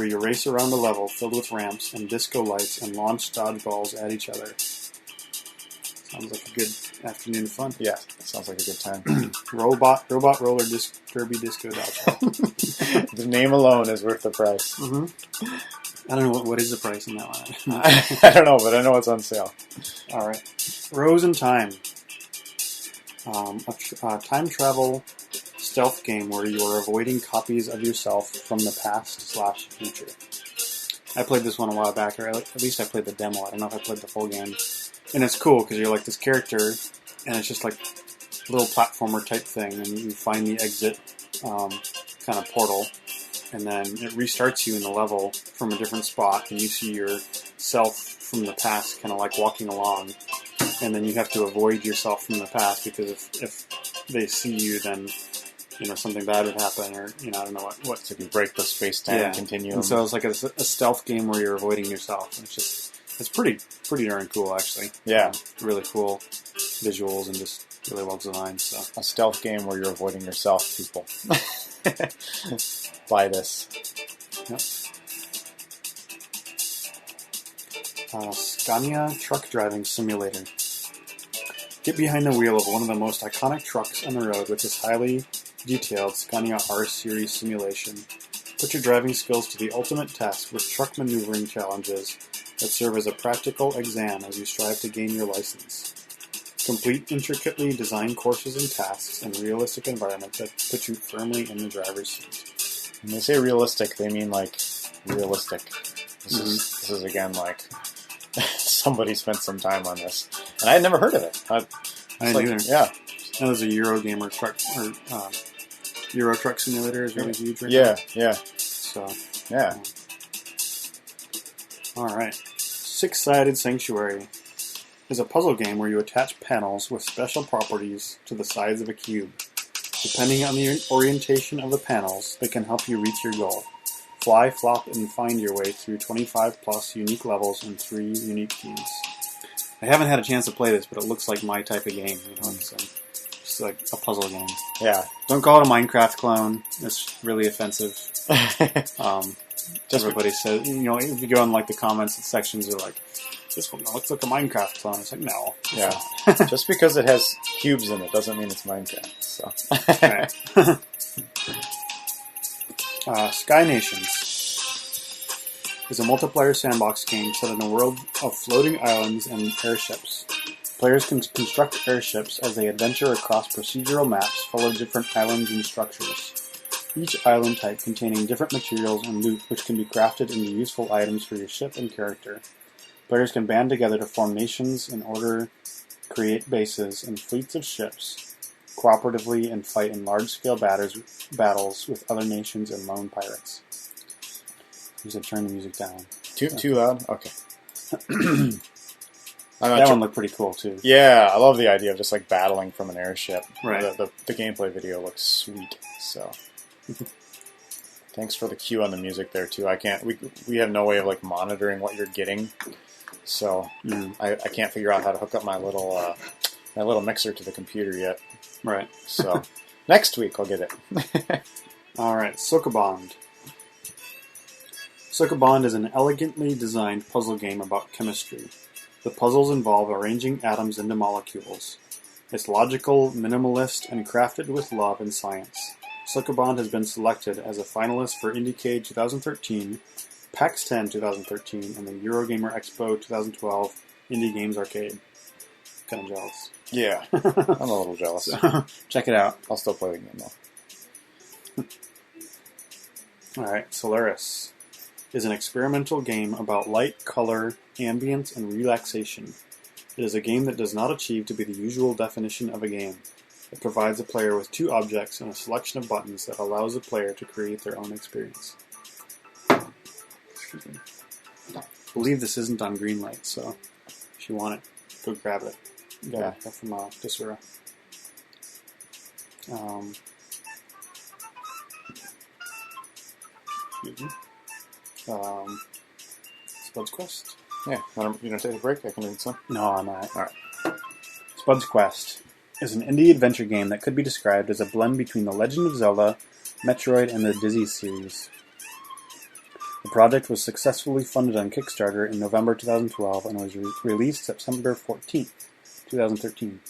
you race around a level filled with ramps and disco lights and launch dodgeballs at each other. Sounds like a good afternoon of fun. Yeah, it sounds like a good time. Robot roller derby disco dodgeball. The name alone is worth the price. Mm-hmm. I don't know what is the price in that one. I don't know, but I know it's on sale. All right, Rose in Time. A time travel stealth game where you are avoiding copies of yourself from the past/future. I played this one a while back, or at least I played the demo. I don't know if I played the full game. And it's cool because you're like this character, and it's just like a little platformer type thing, and you find the exit kind of portal, and then it restarts you in the level from a different spot, and you see yourself from the past kind of like walking along, and then you have to avoid yourself from the past because if they see you, then something bad would happen, or I don't know what. So you break the space-time continuum. And so it's like a stealth game where you're avoiding yourself. And it's pretty darn cool, actually. Yeah, really cool visuals and just really well designed. So a stealth game where you're avoiding yourself, people. Buy this. Yep. Scania Truck Driving Simulator. Get behind the wheel of one of the most iconic trucks on the road with this highly detailed Scania R-Series simulation. Put your driving skills to the ultimate test with truck maneuvering challenges that serve as a practical exam as you strive to gain your license. Complete intricately designed courses and tasks in realistic environments that put you firmly in the driver's seat. When they say realistic, they mean like realistic. This is again like somebody spent some time on this, and I had never heard of it. I didn't either. Yeah, that was a Eurogamer truck or Euro Truck Simulator is really huge right now. Yeah. So yeah. All right, Six-Sided Sanctuary is a puzzle game where you attach panels with special properties to the sides of a cube. Depending on the orientation of the panels, they can help you reach your goal. Fly, flop, and find your way through 25 plus unique levels and 3 unique teams. I haven't had a chance to play this, but it looks like my type of game. It's just like a puzzle game. Yeah. Don't call it a Minecraft clone. It's really offensive. Everybody says, if you go in like the comments and sections, they're like, this one looks like a Minecraft clone. It's like, no. Yeah. Just because it has cubes in it doesn't mean it's Minecraft. So. Sky Nations is a multiplayer sandbox game set in a world of floating islands and airships. Players can construct airships as they adventure across procedural maps full of different islands and structures. Each island type containing different materials and loot which can be crafted into useful items for your ship and character. Players can band together to form nations in order to create bases and fleets of ships cooperatively and fight in large-scale battles with other nations and lone pirates. You said turn the music down. Too loud? Okay. That one looked pretty cool, too. Yeah, I love the idea of just like battling from an airship. Right. The gameplay video looks sweet, so... Thanks for the cue on the music there, too. We have no way of like monitoring what you're getting, so I can't figure out how to hook up my little mixer to the computer yet. Right. So next week I'll get it. All right, Sokobond. Sokobond is an elegantly designed puzzle game about chemistry. The puzzles involve arranging atoms into molecules. It's logical, minimalist, and crafted with love and science. Sokobond has been selected as a finalist for IndieCade 2013, PAX 10 2013, and the Eurogamer Expo 2012 Indie Games Arcade. Kind of jealous. Yeah, I'm a little jealous. So, check it out. I'll still play the game though. Alright, Solaris is an experimental game about light, color, ambience, and relaxation. It is a game that does not achieve to be the usual definition of a game. It provides a player with 2 objects and a selection of buttons that allows the player to create their own experience. Excuse me. I believe this isn't on Greenlight, so if you want it, go grab it. Yeah. From Desura. Excuse me. Spud's Quest? Yeah. You don't take a break? I can read some. No, I'm not. All right. Spud's Quest is an indie adventure game that could be described as a blend between The Legend of Zelda, Metroid, and the Dizzy series. The project was successfully funded on Kickstarter in November 2012 and was released September 14th, 2013.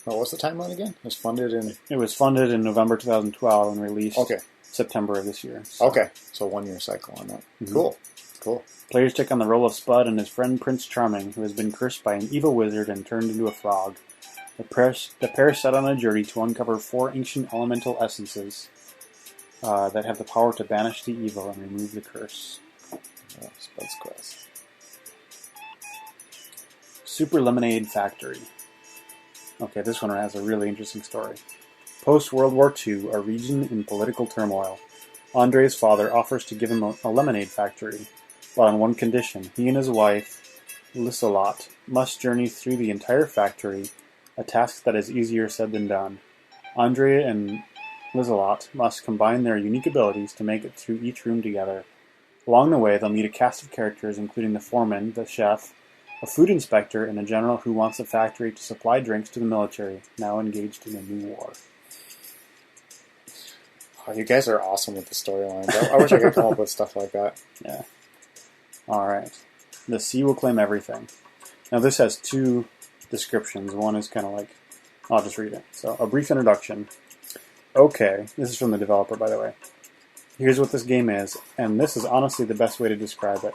What was the timeline again? It was funded in November 2012 and released Okay. September of this year. So. Okay, so 1 year cycle on that. Mm-hmm. Cool. Players take on the role of Spud and his friend Prince Charming, who has been cursed by an evil wizard and turned into a frog. The pair set on a journey to uncover 4 ancient elemental essences that have the power to banish the evil and remove the curse. Oh, Spud's Quest. Super Lemonade Factory. Okay, this one has a really interesting story. Post-World War II, a region in political turmoil. Andre's father offers to give him a lemonade factory, but on one condition. He and his wife, Lissalot, must journey through the entire factory, a task that is easier said than done. Andre and Lissalot must combine their unique abilities to make it through each room together. Along the way, they'll meet a cast of characters including the foreman, the chef, a food inspector, and a general who wants the factory to supply drinks to the military, now engaged in a new war. Oh, you guys are awesome with the storylines. I wish I could come up with stuff like that. Yeah. Alright. The sea will claim everything. Now this has 2 descriptions. One is kind of like... I'll just read it. So, a brief introduction. Okay. This is from the developer, by the way. Here's what this game is, and this is honestly the best way to describe it.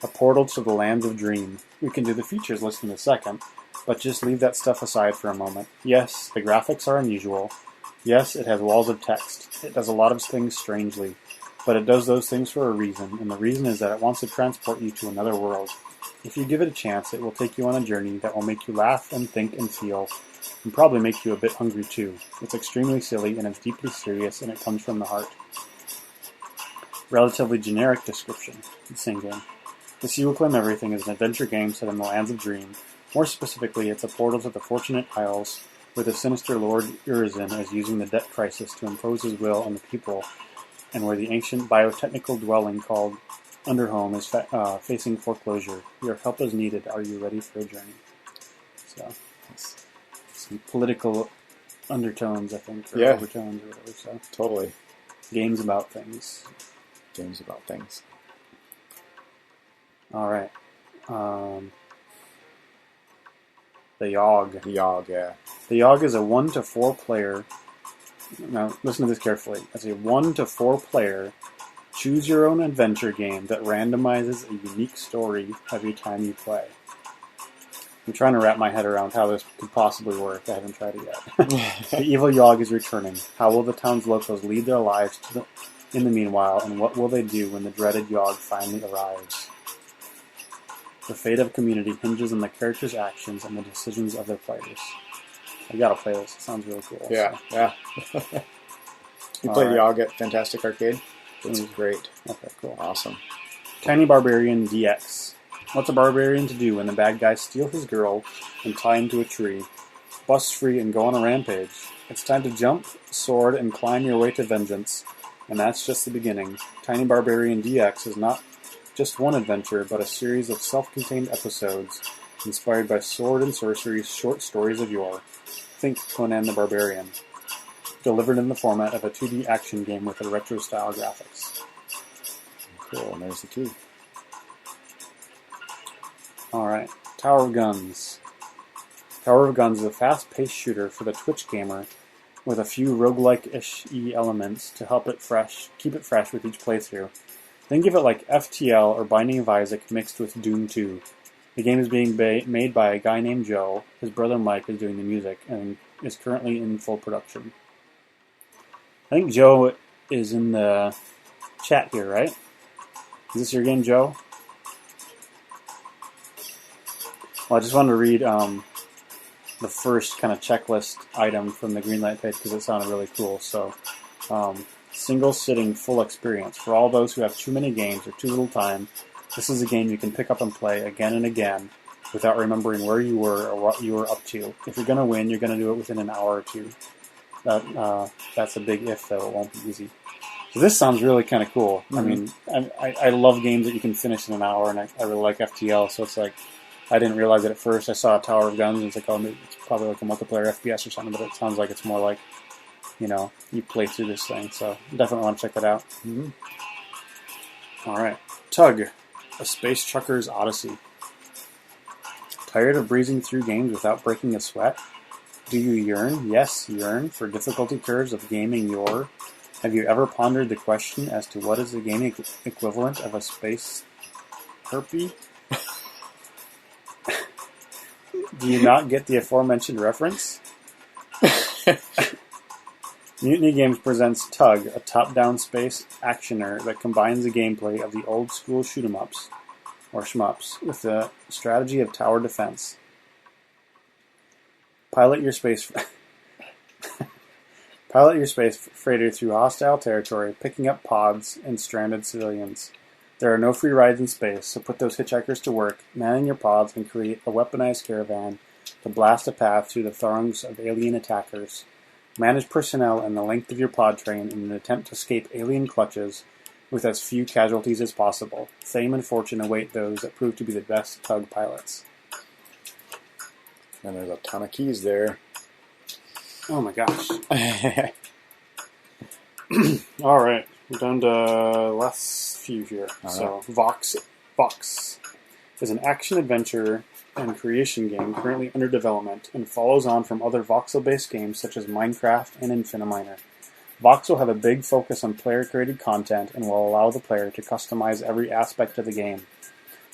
A portal to the lands of dream. We can do the features list in a second, but just leave that stuff aside for a moment. Yes, the graphics are unusual. Yes, it has walls of text. It does a lot of things strangely, but it does those things for a reason, and the reason is that it wants to transport you to another world. If you give it a chance, it will take you on a journey that will make you laugh and think and feel, and probably make you a bit hungry too. It's extremely silly, and it's deeply serious, and it comes from the heart. Relatively generic description. The same game. The Sea Will Claim Everything is an adventure game set in the lands of dream. More specifically, it's a portal to the Fortunate Isles, where the sinister Lord Urizen is using the debt crisis to impose his will on the people, and where the ancient biotechnical dwelling called Underhome is facing foreclosure. Your help is needed. Are you ready for a journey? So, some political undertones, I think, or overtones, or whatever. So, totally. Games about things. All right. The Yogg. The Yogg is a 1 to 4 player. Now, listen to this carefully. It's a 1 to 4 player, choose your own adventure game that randomizes a unique story every time you play. I'm trying to wrap my head around how this could possibly work. I haven't tried it yet. The evil Yogg is returning. How will the town's locals lead their lives in the meanwhile, and what will they do when the dreaded Yogg finally arrives? The fate of a community hinges on the characters' actions and the decisions of their players. I gotta play this. It sounds really cool. Yeah, so. yeah. You played Yogg at Fantastic Arcade? It's great. Okay, cool. Awesome. Tiny Barbarian DX. What's a barbarian to do when the bad guys steal his girl and tie him to a tree, bust free and go on a rampage? It's time to jump, sword, and climb your way to vengeance. And that's just the beginning. Tiny Barbarian DX is not just one adventure, but a series of self-contained episodes inspired by sword and sorcery's short stories of yore. Think Conan the Barbarian. Delivered in the format of a 2D action game with a retro-style graphics. Cool, and there's the key. Alright, Tower of Guns. Tower of Guns is a fast-paced shooter for the Twitch gamer with a few roguelike-ish elements to help it keep it fresh with each playthrough. Think of it like FTL or Binding of Isaac mixed with Doom 2. The game is being made by a guy named Joe. His brother Mike is doing the music and is currently in full production. I think Joe is in the chat here, right? Is this your game, Joe? Well, I just wanted to read the first kind of checklist item from the Greenlight page because it sounded really cool. So, single sitting full experience. For all those who have too many games or too little time, this is a game you can pick up and play again and again without remembering where you were or what you were up to. If you're going to win, you're going to do it within an hour or two. That's a big if, though. It won't be easy. So this sounds really kind of cool. Mm-hmm. I mean, I love games that you can finish in an hour, and I really like FTL, so it's like, I didn't realize it at first. I saw a Tower of Guns, and it's like, oh, maybe it's probably like a multiplayer FPS or something, but it sounds like it's more like, you know, you play through this thing, so definitely want to check that out. Mm-hmm. All right. Tug, a Space Trucker's Odyssey. Tired of breezing through games without breaking a sweat? Do you yearn, yes, yearn, for difficulty curves of gaming yore? Have you ever pondered the question as to what is the gaming equivalent of a space herpy? Do you not get the aforementioned reference? Mutiny Games presents Tug, a top-down space actioner that combines the gameplay of the old-school shoot-'em-ups, or shmups, with the strategy of tower defense. Pilot your space freighter through hostile territory, picking up pods and stranded civilians. There are no free rides in space, so put those hitchhikers to work, manning your pods and create a weaponized caravan to blast a path through the throngs of alien attackers. Manage personnel and the length of your pod train in an attempt to escape alien clutches with as few casualties as possible. Fame and fortune await those that prove to be the best Tug pilots. And there's a ton of keys there. Oh my gosh. All right. We're down to last few here. So, Vox is an action-adventure and creation game currently under development and follows on from other voxel-based games such as Minecraft and Infiniminer. Vox will have a big focus on player-created content and will allow the player to customize every aspect of the game.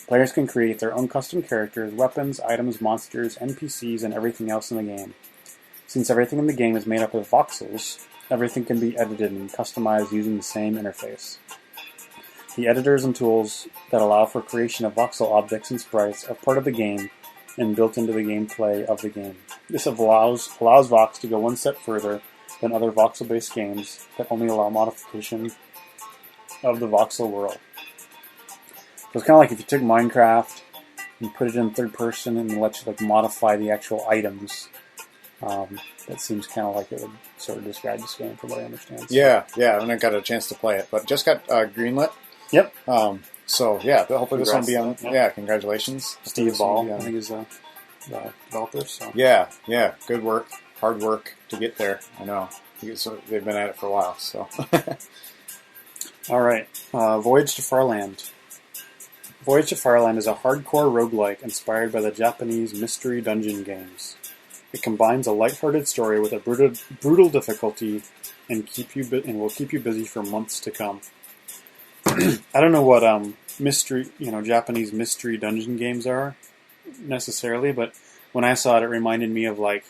Players can create their own custom characters, weapons, items, monsters, NPCs, and everything else in the game. Since everything in the game is made up of voxels, everything can be edited and customized using the same interface. The editors and tools that allow for creation of voxel objects and sprites are part of the game and built into the gameplay of the game. This allows Vox to go one step further than other voxel-based games that only allow modification of the voxel world. So it's kind of like if you took Minecraft and put it in third person and let you modify the actual items. That seems kind of like it would sort of describe this game from what I understand. So. Yeah, I haven't got a chance to play it, but just got greenlit. Yep. So yeah, hopefully this one will be on. Yep. Yeah, congratulations, Steve Ball. I think is the developer. So. Yeah, good work, hard work to get there. I know they've been at it for a while. So. All right, Voyage to Farland. Voyage to Farland is a hardcore roguelike inspired by the Japanese mystery dungeon games. It combines a lighthearted story with a brutal difficulty and will keep you busy for months to come. I don't know what mystery, Japanese mystery dungeon games are. necessarily, but when I saw it, it reminded me of like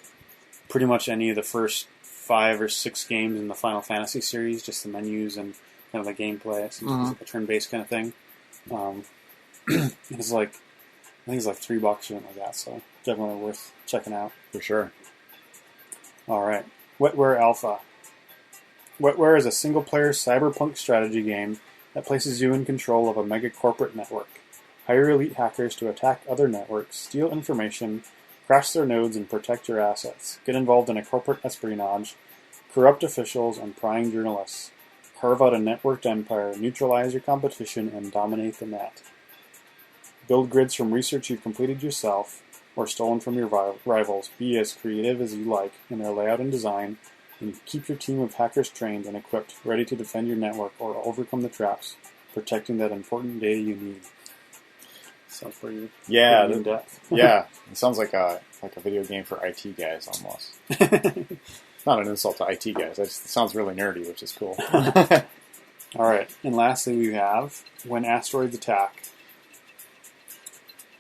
pretty much any of the first 5 or 6 games in the Final Fantasy series, just the menus and kind of the gameplay. It seems like a turn-based kind of thing. It's like, I think it's like $3 or something like that, so definitely worth checking out. For sure. All right. Wetware Alpha. Wetware is a single-player cyberpunk strategy game that places you in control of a mega corporate network. Hire elite hackers to attack other networks, steal information, crash their nodes, and protect your assets. Get involved in a corporate espionage, corrupt officials, and prying journalists. Carve out a networked empire, neutralize your competition, and dominate the net. Build grids from research you've completed yourself or stolen from your rivals. Be as creative as you like in their layout and design, and keep your team of hackers trained and equipped, ready to defend your network or overcome the traps, protecting that important data you need. Sounds pretty in depth. Yeah, it sounds like a video game for IT guys almost. Not an insult to IT guys. It sounds really nerdy, which is cool. All right, and lastly we have When Asteroids Attack.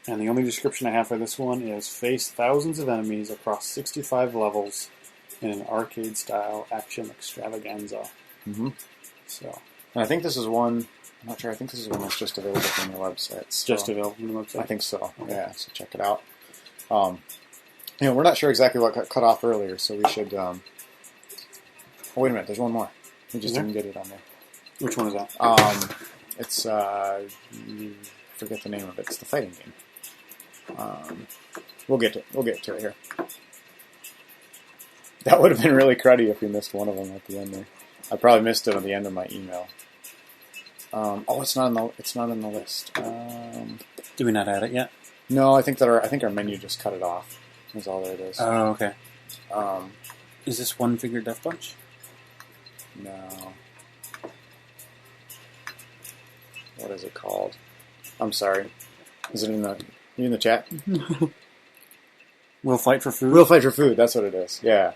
And the only description I have for this one is face thousands of enemies across 65 levels in an arcade-style action extravaganza. Mm-hmm. So, and I think this is one. I'm not sure. I think this is one that's just available from their website. So just available from the website. I think so. Okay. Yeah. So check it out. We're not sure exactly what got cut off earlier, so we should. Oh, wait a minute. There's one more. We just didn't get it on there. Which one is that? It's forget the name of it. It's the fighting game. We'll get to it here. That would have been really cruddy if we missed one of them at the end there. I probably missed it at the end of my email. It's not in the list. Did we not add it yet? No, I think our menu just cut it off. That's all there it is. Oh, okay. Is this One Figure Death Punch? No. What is it called? I'm sorry. Is it in the chat? We'll Fight for Food? We'll Fight for Food, that's what it is. Yeah.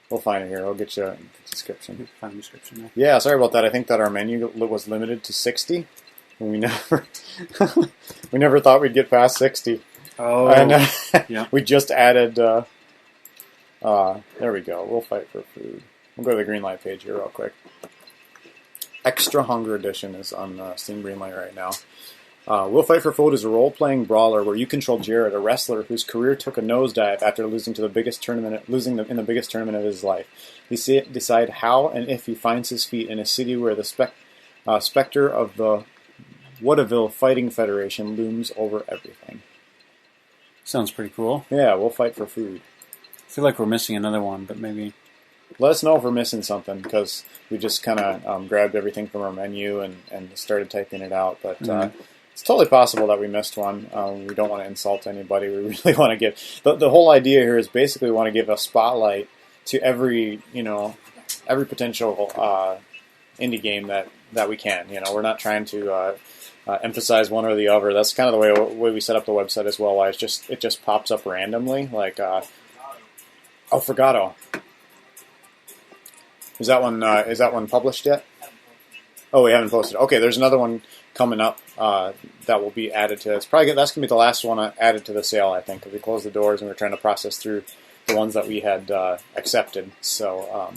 We'll find it here. I'll get you a description. Find the description there. Yeah, sorry about that. I think that our menu was limited to 60. And we never thought we'd get past 60. Oh. And yeah. We just added there we go. We'll Fight for Food. We'll go to the Greenlight page here real quick. Extra Hunger Edition is on Steam Greenlight right now. We'll Fight for Food is a role-playing brawler where you control Jared, a wrestler whose career took a nosedive after losing in the biggest tournament of his life. You decide how and if he finds his feet in a city where the specter of the Woodaville Fighting Federation looms over everything. Sounds pretty cool. Yeah, We'll Fight for Food. I feel like we're missing another one, but maybe... Let us know if we're missing something, because we just kind of grabbed everything from our menu and started typing it out, but... It's totally possible that we missed one. We don't want to insult anybody. We really want to give... The whole idea here is basically we want to give a spotlight to every potential indie game that we can. We're not trying to emphasize one or the other. That's kind of the way we set up the website as well. Why it just pops up randomly. Like, Frigato. Is that one published yet? Oh, we haven't posted. Okay, there's another one coming up that will be added to. That's going to be the last one added to the sale, I think, because we closed the doors and we're trying to process through the ones that we had accepted. So,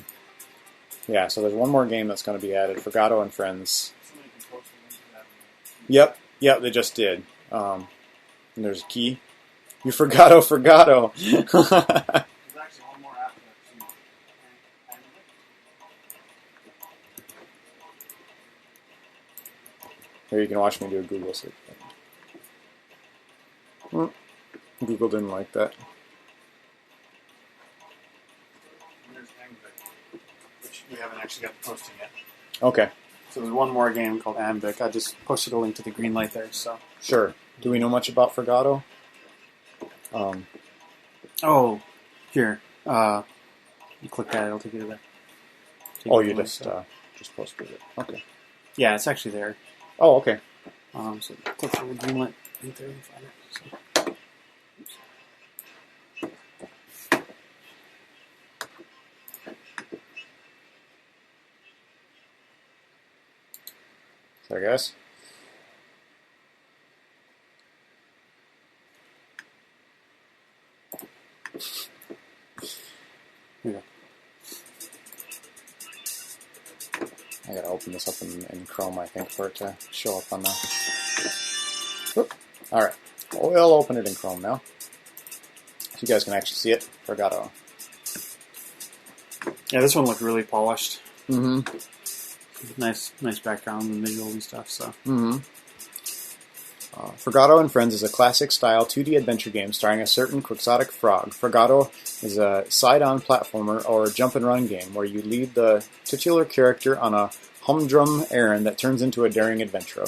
so there's one more game that's going to be added. Frigato and Friends. Yep, they just did. And there's a key. You Frigato. Here, you can watch me do a Google search. Google didn't like that. There's Ambic, which we haven't actually got the posting yet. Okay. So there's one more game called Ambic. I just posted a link to the Greenlight there. So sure. Do we know much about Frigato? Oh, here. You click that, it'll take you to there. You just posted it. Okay. Yeah, it's actually there. Oh, okay. So click on the Greenlight link there and find it. So. There, guys. Yeah. I gotta open this up in Chrome, I think, for it to show up on the... Whoop. All right. Well, we'll open it in Chrome now. So you guys can actually see it. Forgato. Yeah, this one looked really polished. Mm-hmm. Nice background and visuals and stuff. So. Mm-hmm. Forgato and Friends is a classic-style 2D adventure game starring a certain quixotic frog. Forgato is a side-on platformer or jump-and-run game where you lead the titular character on a humdrum errand that turns into a daring adventure.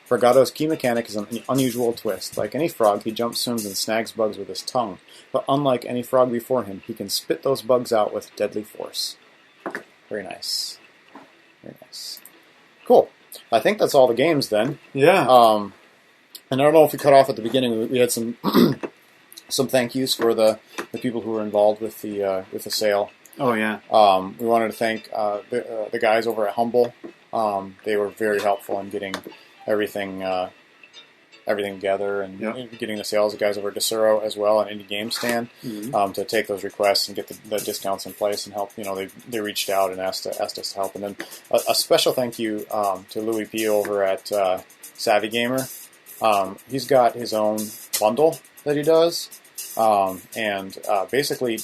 Forgato's key mechanic is an unusual twist. Like any frog, he jumps, swims, and snags bugs with his tongue. But unlike any frog before him, he can spit those bugs out with deadly force. Very nice. Very nice. Cool. I think that's all the games then. Yeah. And I don't know if we cut off at the beginning. We had some some thank yous for the people who were involved with the sale. Oh yeah. We wanted to thank the guys over at Humble. They were very helpful in getting everything together and getting the sales. The guys over at Desuro as well, an indie game stand, to take those requests and get the discounts in place and help. They reached out and asked us to help. And then a special thank you to Louis P over at Savvy Gamer. He's got his own bundle that he does, and basically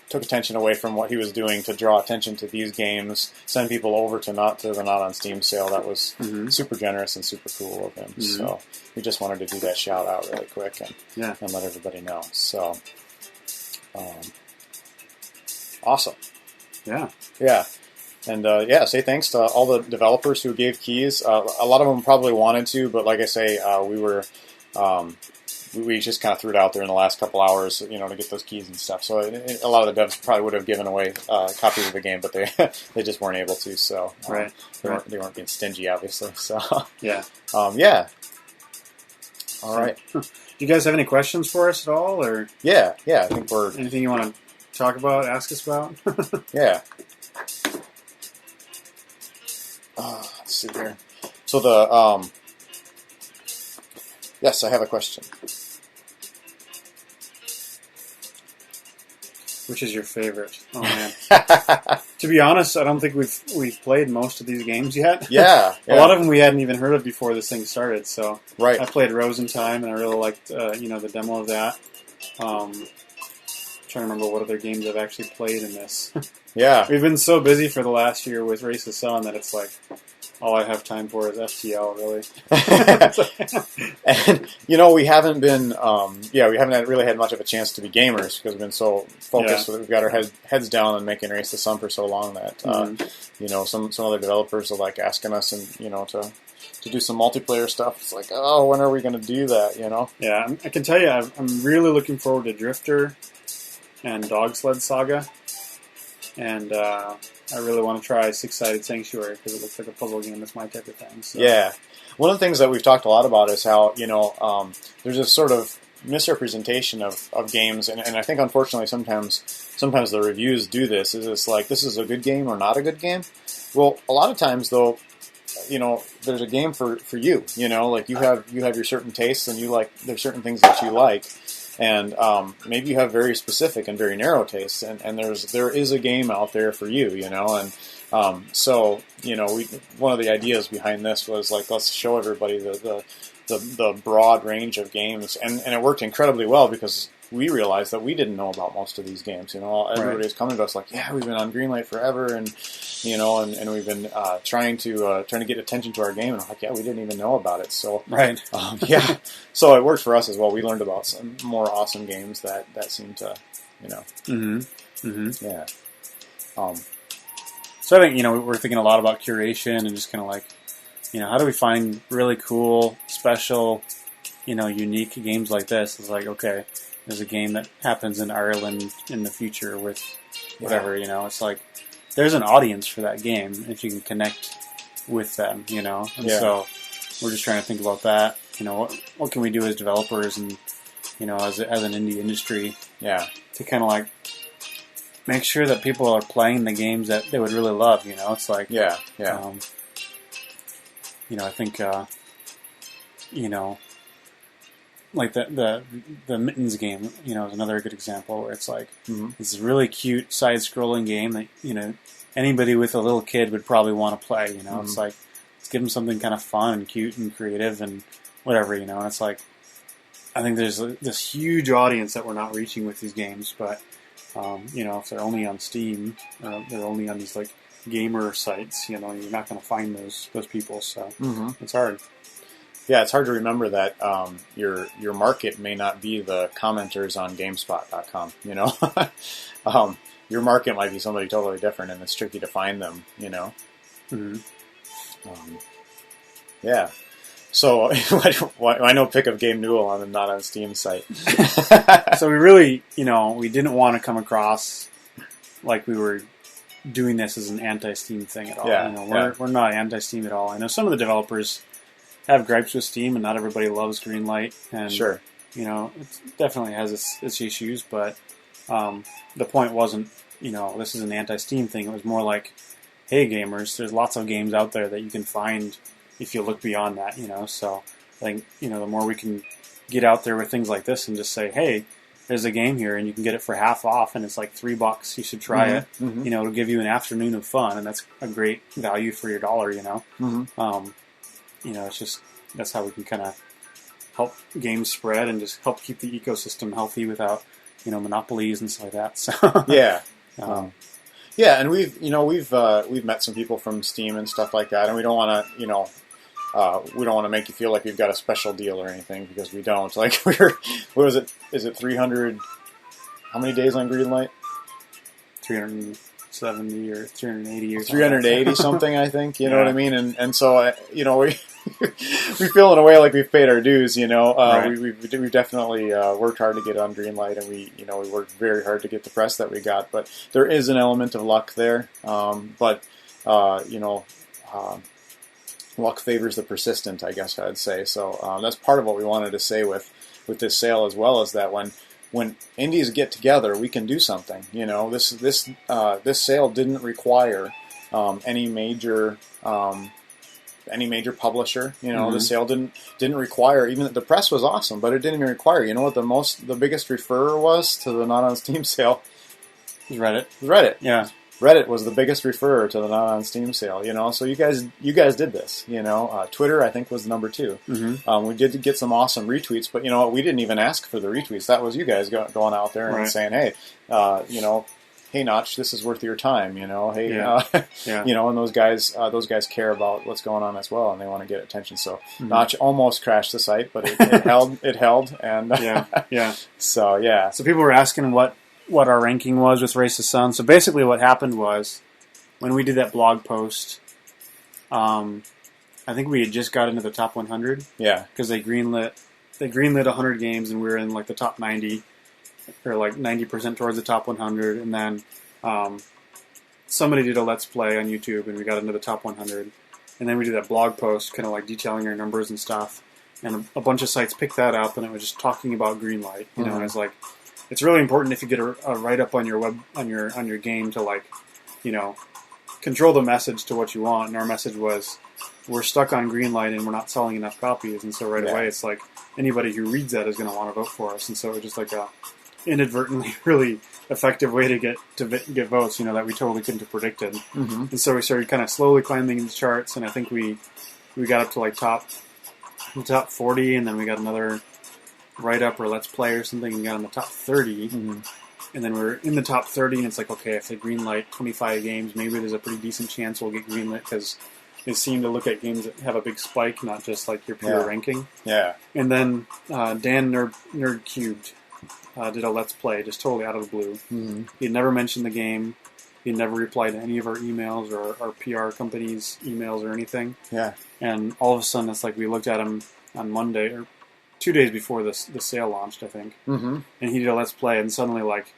took attention away from what he was doing to draw attention to these games, send people over to the Not on Steam sale. That was super generous and super cool of him. So we just wanted to do that shout out really quick and let everybody know. So awesome. Yeah. And say thanks to all the developers who gave keys. A lot of them probably wanted to, but like I say, we just kind of threw it out there in the last couple hours, to get those keys and stuff. So a lot of the devs probably would have given away copies of the game, but they just weren't able to. So they weren't being stingy, obviously. So yeah. All right. Do you guys have any questions for us at all, or yeah? I think we're anything you want to talk about, ask us about? Yeah. Let's see here. So yes, I have a question. Which is your favorite? Oh man. To be honest, I don't think we've played most of these games yet. Yeah. A lot of them we hadn't even heard of before this thing started. So right. I played Rose in Time, and I really liked the demo of that. Trying to remember what other games I've actually played in this. Yeah. We've been so busy for the last year with Race of Sun that it's like all I have time for is FTL, really. And, we haven't been, we haven't really had much of a chance to be gamers because we've been so focused. We've got our heads down on making Race the Sun for so long that, some other developers are like asking us and, to do some multiplayer stuff. It's like, oh, when are we going to do that, Yeah, I can tell you I'm really looking forward to Drifter and Dog Sled Saga. And I really want to try Six-Sided Sanctuary because it looks like a puzzle game. That's my type of thing. So. Yeah. One of the things that we've talked a lot about is how, there's this sort of misrepresentation of games. And I think, unfortunately, sometimes the reviews do this. Is it's like, this is a good game or not a good game? Well, a lot of times, though, there's a game for you. Like you have your certain tastes and there's certain things that you like. And maybe you have very specific and very narrow tastes, and there is a game out there for you, and so one of the ideas behind this was like, let's show everybody the broad range of games, and it worked incredibly well because we realized that we didn't know about most of these games. Everybody was coming to us like, yeah, we've been on Greenlight forever, and we've been trying to get attention to our game, and I'm like, yeah, we didn't even know about it. So so it worked for us as well. We learned about some more awesome games that seemed to, yeah. So I think we're thinking a lot about curation and just kind of like, how do we find really cool, special, unique games like this? It's like, okay, there's a game that happens in Ireland in the future with whatever, it's like there's an audience for that game if you can connect with them, and so we're just trying to think about that, what can we do as developers and, as an indie industry, to kind of like make sure that people are playing the games that they would really love, it's like, I think, like the Mittens game, you know, is another good example where it's like Mm-hmm. this really cute side-scrolling game that, you know, anybody with a little kid would probably want to play. You know, Mm-hmm. it's like let's give them something kind of fun and cute and creative and whatever. You know, and it's like I think there's this huge audience that we're not reaching with these games, but you know, if they're only on Steam, they're only on these like gamer sites. You know, you're not going to find those people. So Mm-hmm. it's hard. Yeah, it's hard to remember that your market may not be the commenters on GameSpot.com. You know, your market might be somebody totally different, and it's tricky to find them. You know. Mm-hmm. Yeah. So I know pick up Game Newell on not on Steam site. So we really, you know, we didn't want to come across like we were doing this as an anti-Steam thing at all. Yeah, you know, we're not anti-Steam at all. I know some of the developers have gripes with Steam, and not everybody loves Greenlight. And Sure. you know, it definitely has its issues, but the point wasn't, you know, this is an anti-Steam thing. It was more like, hey, gamers, there's lots of games out there that you can find if you look beyond that, you know. So I think, you know, the more we can get out there with things like this and just say, hey, there's a game here and you can get it for half off and it's like $3, you should try it. Mm-hmm. You know, it'll give you an afternoon of fun, and that's a great value for your dollar, you know. Mm-hmm. You know, it's just, that's how we can kind of help games spread and just help keep the ecosystem healthy without, you know, monopolies and stuff like that. So Yeah. Yeah, and we've met some people from Steam and stuff like that, and we don't want to, you know, we don't want to make you feel like we've got a special deal or anything, because we don't. Like what was it? Is it 300? How many days on Greenlight? 370 or 380 or 380 something, I think. You know Yeah. what I mean? And so you know, we feel in a way like we've paid our dues. You know, Right. we've definitely worked hard to get on Greenlight, and we worked very hard to get the press that we got. But there is an element of luck there. But you know. Luck favors the persistent, I guess I'd say. So that's part of what we wanted to say with this sale as well, is that when indies get together, we can do something. You know, this sale didn't require any major publisher. You know, Mm-hmm. the sale didn't require, even the press was awesome, but it didn't even require. You know what the biggest referrer was to the not on Steam sale? Reddit. Reddit. Yeah. Reddit was the biggest referrer to the not on Steam sale, you know. So you guys did this, you know. Twitter, I think, was number 2. Mm-hmm. We did get some awesome retweets, but you know what? We didn't even ask for the retweets. That was you guys going out there and Right. saying, hey, you know, hey Notch, this is worth your time, you know. Hey, Yeah. Yeah. you know, and those guys care about what's going on as well, and they want to get attention. So Mm-hmm. Notch almost crashed the site, but it held, and Yeah. Yeah. so yeah, So people were asking what our ranking was with Race to Sun. So basically what happened was, when we did that blog post, I think we had just got into the top 100 yeah, because they greenlit 100 games, and we were in like the top 90, or like 90% towards the top 100. And then somebody did a Let's Play on YouTube, and we got into the top 100. And then we did that blog post, kind of like detailing our numbers and stuff. And a bunch of sites picked that up, and it was just talking about Greenlight. You know, and it's like, it's really important if you get a write up on your web on your game to, like, you know, control the message to what you want. And our message was, we're stuck on Greenlight and we're not selling enough copies. And so right away, it's like, anybody who reads that is going to want to vote for us. And so it was just like a inadvertently really effective way to get votes, you know, that we totally couldn't have predicted. mm-hmm. And so we started kind of slowly climbing in the charts, and I think we got up to like top 40, and then we got another write-up or Let's Play or something, and got in the top 30. Mm-hmm. And then we're in the top 30, and it's like, okay, if they greenlight 25 games, maybe there's a pretty decent chance we'll get greenlit, because they seem to look at games that have a big spike, not just like your pure ranking. Yeah. And then Dan Nerd Cubed did a Let's Play, just totally out of the blue. Mm-hmm. He had never mentioned the game. He had never replied to any of our emails or our PR company's emails or anything. Yeah. And all of a sudden, it's like we looked at him on Monday, or 2 days before the sale launched, I think. Mm-hmm. And he did a Let's Play, and suddenly, like,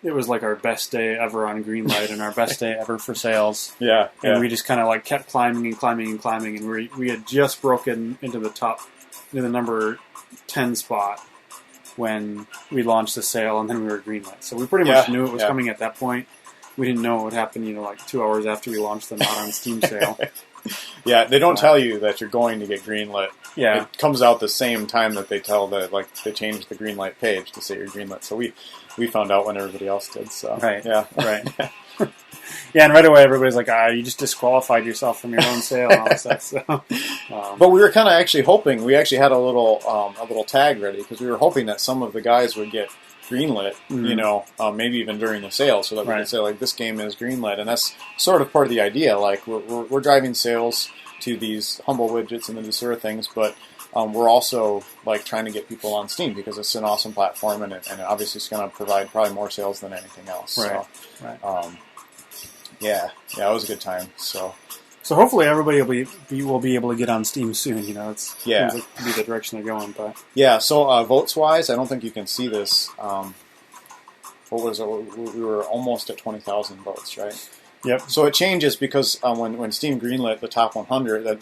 it was like our best day ever on Greenlight and our best day ever for sales. Yeah. And we just kind of like kept climbing and climbing and climbing, and we had just broken into the number 10 spot when we launched the sale, and then we were greenlit. So we pretty much knew it was coming at that point. We didn't know what would happen, you know, like 2 hours after we launched the not on Steam sale. Yeah, they don't tell you that you're going to get greenlit. Yeah. It comes out the same time that they tell they change the greenlight page to say you're greenlit. So we found out when everybody else did. So Right. yeah, Right. Yeah, and right away everybody's like, you just disqualified yourself from your own sale and all that stuff. So, but we were kind of actually hoping. We actually had a little tag ready because we were hoping that some of the guys would get greenlit. Mhm. You know, maybe even during the sale, so that we Right. could say like this game is greenlit, and that's sort of part of the idea. Like we're driving sales to these humble widgets and these sort of things, but we're also like trying to get people on Steam because it's an awesome platform, and obviously it's going to provide probably more sales than anything else. Right. So, Right. yeah, it was a good time. So hopefully everybody will be able to get on Steam soon. You know, seems Yeah. like to be the direction they're going. But yeah, so votes wise, I don't think you can see this. What was it? We were almost at 20,000 votes, right? yep. So it changes because when Steam greenlit the top 100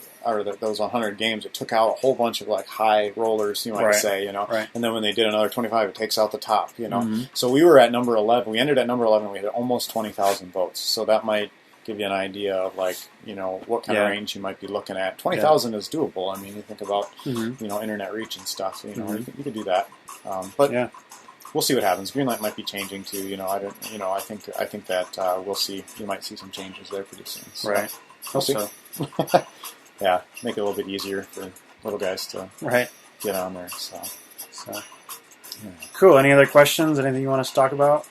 those 100 games, it took out a whole bunch of like high rollers, you might Right. say, you know. Right. And then when they did another 25, it takes out the top, you know. Mhm. So we were at number 11. We ended at number 11. We had almost 20,000 votes. So that might give you an idea of like, you know, what kind Yeah. of range you might be looking at. 20,000 is doable. I mean, you think about Mhm. you know internet reach and stuff. You know, Mhm. you could do that. But Yeah. we'll see what happens. Greenlight might be changing too. You know, I don't. You know, I think that we'll see. You might see some changes there pretty soon. So, Right. we'll see. So, Yeah, make it a little bit easier for little guys to right. get on there. So, So cool. Any other questions? Anything you want us to talk about?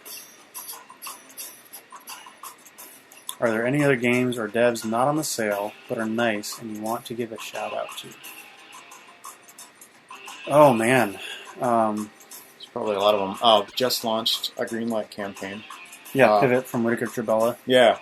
Are there any other games or devs not on the sale but are nice and you want to give a shout out to? Oh man. there's probably a lot of them. Oh, just launched a Greenlight campaign. Yeah, Pivot from Whitaker Trabella. Yeah.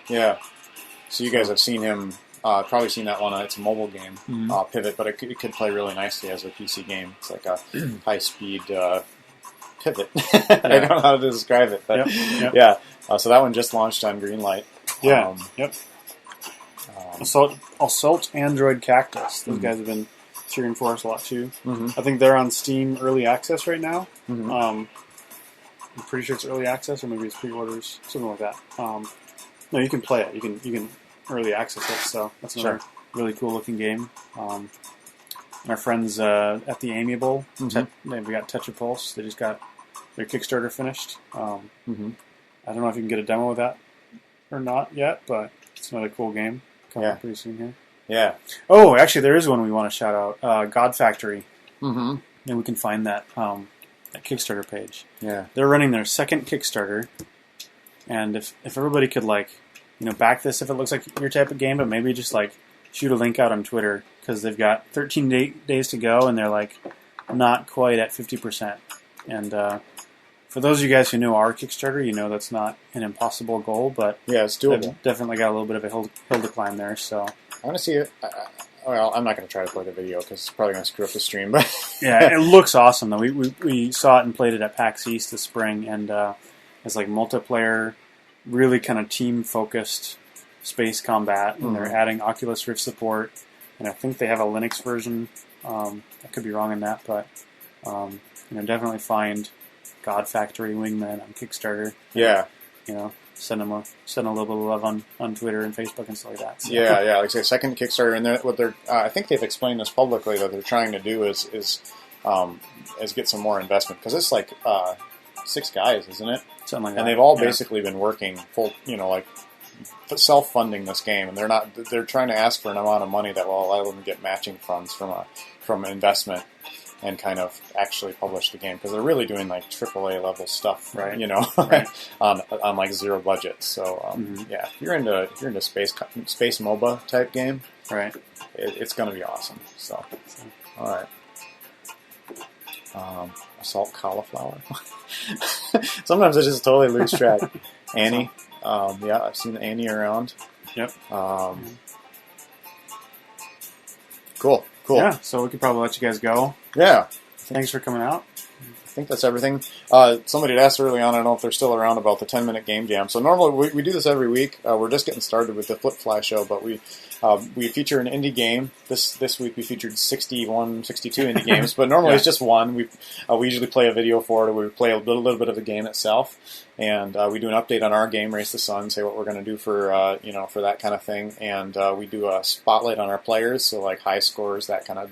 So you guys have seen him. Probably seen that one. It's a mobile game, Mhm. Pivot, but it could play really nicely as a PC game. It's like a high-speed pivot. I don't know how to describe it, but Yep. yeah. So that one just launched on Greenlight. Yeah. Yep. Um, Assault Android Cactus. Those Mhm. guys have been cheering for us a lot too. mhm, I think they're on Steam Early Access right now. mhm. I'm pretty sure it's Early Access or maybe it's pre-orders, something like that. No, you can play it. You can Early Access it. So that's another really cool looking game. Our friends at the Amiable, Mhm. we got Touch of Pulse. They just got their Kickstarter finished. Mhm. I don't know if you can get a demo of that or not yet, but it's another cool game coming Yeah. up pretty soon here. Yeah. Oh, actually, there is one we want to shout out. God Factory. Mm-hmm. And we can find that Kickstarter page. Yeah. They're running their second Kickstarter, and if everybody could back this if it looks like your type of game, but maybe just shoot a link out on Twitter because they've got 13 days to go, and they're not quite at 50%. And for those of you guys who know our Kickstarter, you know that's not an impossible goal, but Yeah, it's they've doable. definitely got a little bit of a hill to climb there. So I want to see it. Well, I'm not going to try to play the video because it's probably going to screw up the stream. But yeah, it looks awesome though. We saw it and played it at PAX East this spring, and it's multiplayer, really kind of team focused space combat, and they're adding Oculus Rift support, and I think they have a Linux version. I could be wrong on that, but definitely find God Factory Wingman on Kickstarter. yeah, Send a little bit of love on Twitter and Facebook and stuff like that. So. yeah. Like I say, second Kickstarter, and I think they've explained this publicly. What they're trying to do is get some more investment because it's 6 guys, isn't it? Something like that. And they've all basically been working full, self-funding this game, and they're trying to ask for an amount of money that will allow them to get matching funds from investment and kind of actually publish the game because they're really doing AAA level stuff, Right. right. on zero budget. So yeah, if you're into space MOBA type game, right. it's going to be awesome. So all right. Assault Cauliflower. Sometimes I just totally lose track. Annie. Yeah, I've seen Annie around. Yep. Cool. Yeah, so we could probably let you guys go. Yeah. Thanks for coming out. think that's everything. Somebody had asked early on, I don't know if they're still around, about the 10-minute game jam. So normally we do this every week. We're just getting started with the Flippfly show, but we feature an indie game. This week we featured 61, 62 indie games, but normally it's just one. We usually play a video for it, or we play a little bit of the game itself, and we do an update on our game, Race the Sun, say what we're going to do for for that kind of thing, and we do a spotlight on our players, so like high scores, that kind of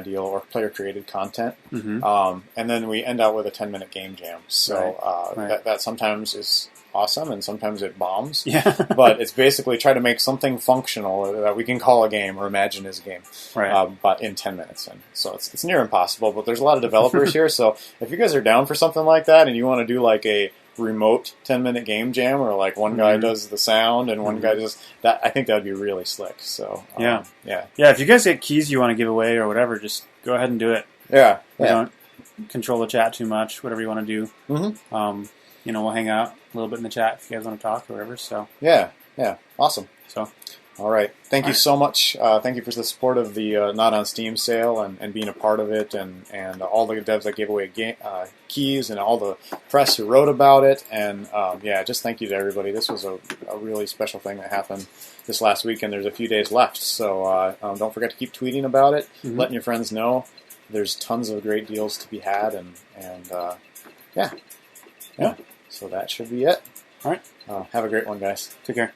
deal, or player-created content. Mm-hmm. And then we end out with a 10-minute game jam. So that sometimes is awesome, and sometimes it bombs. Yeah. But it's basically try to make something functional that we can call a game or imagine as a game, but in 10 minutes. And so it's near impossible, but there's a lot of developers here. So if you guys are down for something like that and you want to do like a remote 10-minute game jam, or like one guy does the sound and one guy does that, I think that would be really slick. So yeah. If you guys get keys you want to give away or whatever, just go ahead and do it. We don't control the chat too much. Whatever you want to do. We'll hang out a little bit in the chat if you guys want to talk or whatever. So yeah, awesome. So all right, thank you so much. Thank you for the support of the Not on Steam sale and being a part of it, and all the devs that gave away keys, and all the press who wrote about it, and just thank you to everybody. This was a really special thing that happened this last week, and there's a few days left, so don't forget to keep tweeting about it, letting your friends know. There's tons of great deals to be had, and so that should be it. All right. Have a great one, guys. Take care.